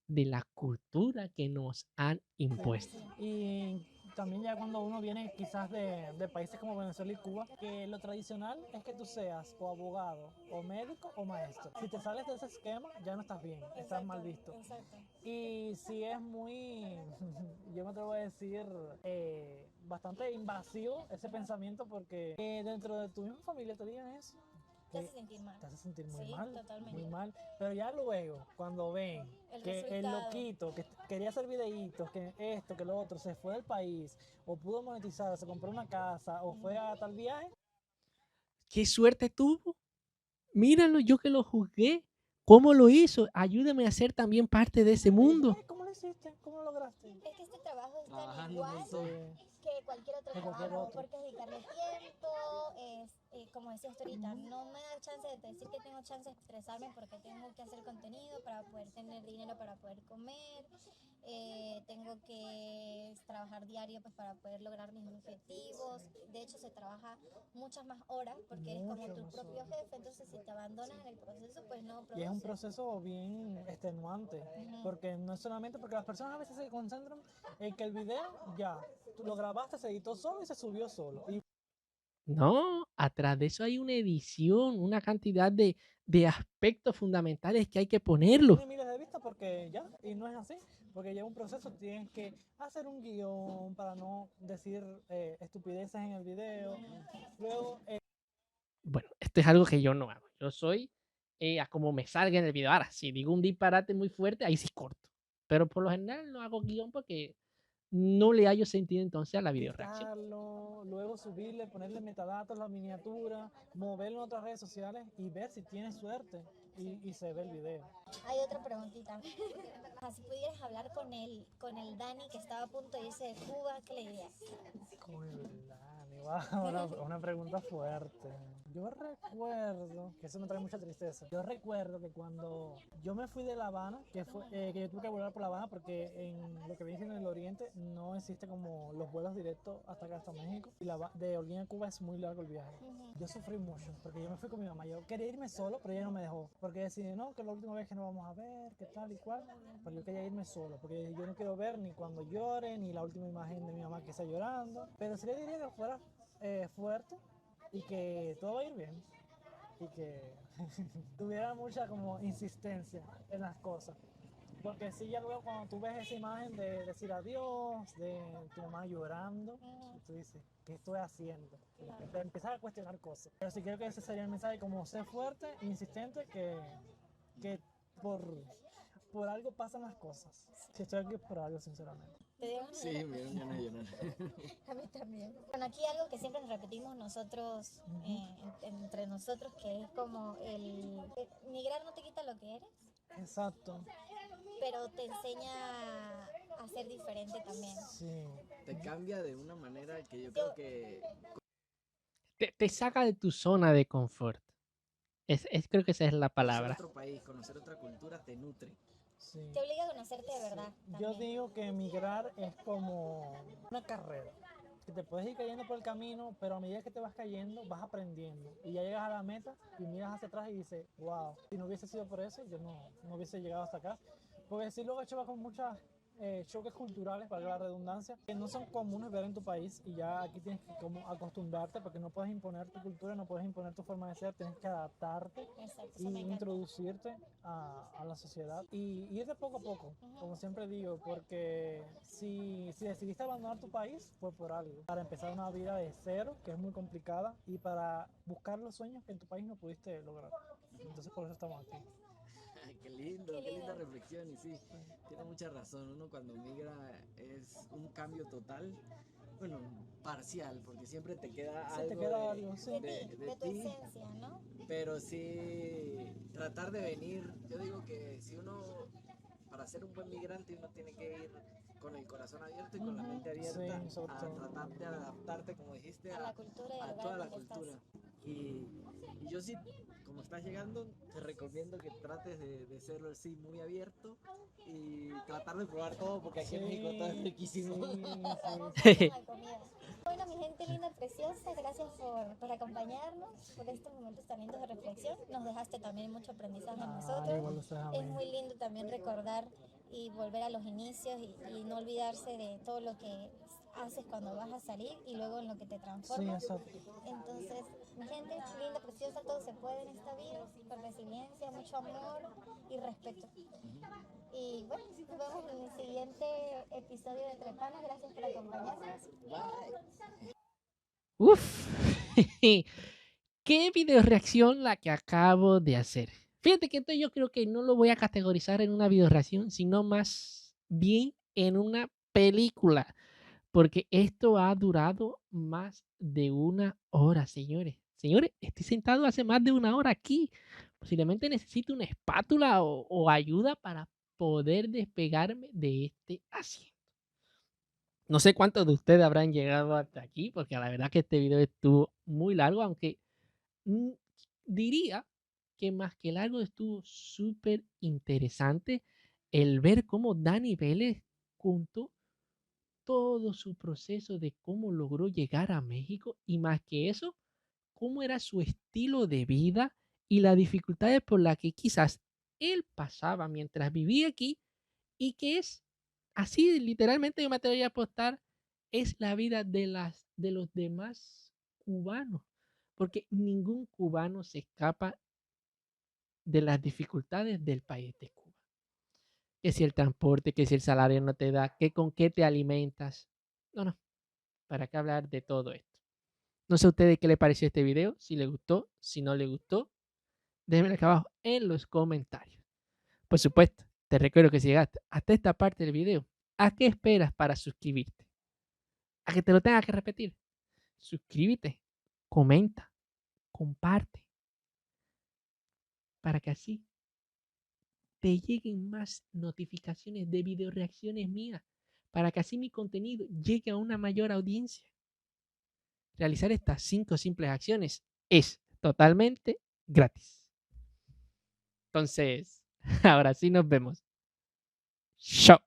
de la cultura que nos han impuesto. y también ya cuando uno viene quizás de países como Venezuela y Cuba, que lo tradicional es que tú seas o abogado, o médico, o maestro. Si te sales de ese esquema, ya no estás bien, estás mal visto. Exacto. Y si es muy, yo me atrevo a decir, bastante invasivo ese pensamiento porque dentro de tu misma familia te digan eso. Te hace sentir mal. Te hace sentir muy Sí, mal, totalmente. muy mal. Pero ya luego, cuando ven El que el resultado. loquito que quería hacer videitos, que esto, que lo otro, se fue del país, o pudo monetizar, se compró una casa, o fue a tal viaje. ¿Qué suerte tuvo? Míralo, yo que lo juzgué. ¿Cómo lo hizo? Ayúdame a ser también parte de ese mundo. ¿Cómo lo hiciste? ¿Cómo lo lograste? Es que este trabajo es tan Trabajando igual muy solo. que cualquier otro Que cualquier trabajo, otro. porque es dedicarle tiempo, como decías tú ahorita, no me da chance de decir que tengo chance de estresarme porque tengo que hacer contenido para poder tener dinero para poder comer, tengo que trabajar diario pues para poder lograr mis objetivos. De hecho se trabaja muchas más horas porque eres como Mucho tu más propio horas. jefe, entonces si te abandonas en el proceso pues no Y es un produces. proceso bien extenuante, porque no es solamente porque las personas a veces se concentran en que el video ya, tú lo grabaste, se editó solo y se subió solo. Y No, atrás de eso hay una edición, una cantidad de aspectos fundamentales que hay que ponerlo. tiene miles de vistas porque ya, y no es así, porque lleva un proceso, tienes que hacer un guión para no decir estupideces en el video. Luego, Bueno, esto es algo que yo no hago. Yo soy a como me salga en el video. Ahora, si digo un disparate muy fuerte, ahí sí corto. Pero por lo general no hago guión porque no le hallo sentido entonces a la video reacción. quitarlo, luego subirle, ponerle metadatos, la miniatura, moverlo en otras redes sociales y ver si tienes suerte y se ve el video. Hay otra preguntita. Si pudieras hablar con el Dani que estaba a punto de irse de Cuba, ¿qué le dirías? Con el Dani, wow, una pregunta fuerte. Yo recuerdo, que eso me trae mucha tristeza, yo recuerdo que cuando yo me fui de La Habana, que yo tuve que volar por La Habana porque en lo que viene siendo el Oriente no existe como los vuelos directos hasta acá, hasta México, y de Holguín a Cuba es muy largo el viaje. Yo sufrí mucho, porque yo me fui con mi mamá, yo quería irme solo, pero ella no me dejó, porque decía, no, que es la última vez que nos vamos a ver, que tal y cual, pero yo quería irme solo, porque yo no quiero ver ni cuando llore, ni la última imagen de mi mamá que está llorando, pero sí le diría que fuera fuerte, y que todo va a ir bien y que tuviera mucha como insistencia en las cosas, porque si ya luego cuando tú ves esa imagen de decir adiós, de tu mamá llorando, tú dices, ¿qué estoy haciendo? Te empiezas a cuestionar cosas, pero sí creo que ese sería el mensaje, como ser fuerte, insistente, que por algo pasan las cosas. Si estoy aquí es por algo, sinceramente. ¿Te dieron ganas Sí, de llorar? me dieron ganas de llorar. A mí también. Bueno, aquí algo que siempre nos repetimos nosotros, entre nosotros, que es como migrar no te quita lo que eres, Exacto. pero te enseña a ser diferente también. Sí. Te cambia de una manera que yo Yo- creo que Te saca de tu zona de confort. Creo que esa es la conocer palabra. otro país, conocer otra cultura te nutre. Sí. Te obliga a conocerte de verdad. Yo También. digo que emigrar es como una carrera, que te puedes ir cayendo por el camino, pero a medida que te vas cayendo, vas aprendiendo. Y ya llegas a la meta y miras hacia atrás y dices, wow, si no hubiese sido por eso, yo no hubiese llegado hasta acá. Porque sí, luego hecho va con muchos choques culturales, valga la redundancia, que no son comunes ver en tu país y ya aquí tienes que como acostumbrarte porque no puedes imponer tu cultura, no puedes imponer tu forma de ser, tienes que adaptarte Exacto, y eso me encanta. introducirte a la sociedad y ir de poco a poco, como siempre digo, porque si decidiste abandonar tu país fue por algo, para empezar una vida de cero, que es muy complicada, y para buscar los sueños que en tu país no pudiste lograr. Entonces por eso estamos aquí. Ay, qué lindo, Qué qué linda lindo. reflexión. Y sí, tiene mucha razón. Uno cuando migra es un cambio total, bueno, parcial, porque siempre te queda Sí, algo te queda algo, sí. De tu esencia, ¿no? pero sí tratar de venir. Yo digo que si uno, para ser un buen migrante, uno tiene que ir con el corazón abierto y con la mente abierta Sí, sobre a todo. tratar de adaptarte, como dijiste, A la cultura y al a lugar toda en la el que estás. cultura. Y yo sí, como estás llegando, te recomiendo que trates de serlo así muy abierto y tratar de probar todo, porque aquí en México todo es riquísimo. Sí. La comida. Bueno, mi gente linda, preciosa, gracias por acompañarnos, por estos momentos tan lindos de reflexión. Nos dejaste también mucho aprendizaje a nosotros. Igual ustedes a Es mí. muy lindo también recordar y volver a los inicios y no olvidarse de todo lo que haces cuando vas a salir y luego en lo que te Sí, transformas. exacto. Entonces, mi gente linda, preciosa, todo se puede en esta vida, con resiliencia, mucho amor y respeto. Y bueno, nos vemos en el siguiente episodio de Entre Panas. Gracias por acompañarnos. Bye. Uf. Qué video reacción la que acabo de hacer. Fíjate que esto yo creo que no lo voy a categorizar en una video reacción, sino más bien en una película. Porque esto ha durado más de 1 hora, señores. Señores, estoy sentado hace más de 1 hora aquí. Posiblemente necesito una espátula o ayuda para poder despegarme de este asiento. No sé cuántos de ustedes habrán llegado hasta aquí, porque la verdad que este video estuvo muy largo, aunque mm, diría que más que largo estuvo súper interesante el ver cómo Dani Vélez contó todo su proceso de cómo logró llegar a México y más que eso, cómo era su estilo de vida y las dificultades por las que quizás él pasaba mientras vivía aquí y que es así, literalmente yo me atrevería a apostar, es la vida de los demás cubanos, porque ningún cubano se escapa de las dificultades del país de Cuba. Que si el transporte, que si el salario no te da, que con qué te alimentas. No, ¿para qué hablar de todo esto? No sé a ustedes qué les pareció este video, si les gustó, si no les gustó, déjenmelo acá abajo en los comentarios. Por supuesto, te recuerdo que si llegaste hasta esta parte del video, ¿a qué esperas para suscribirte? ¿A que te lo tenga que repetir? Suscríbete, comenta, comparte, para que así te lleguen más notificaciones de video reacciones mías, para que así mi contenido llegue a una mayor audiencia. Realizar estas 5 simples acciones es totalmente gratis. Entonces, ahora sí nos vemos. Chao.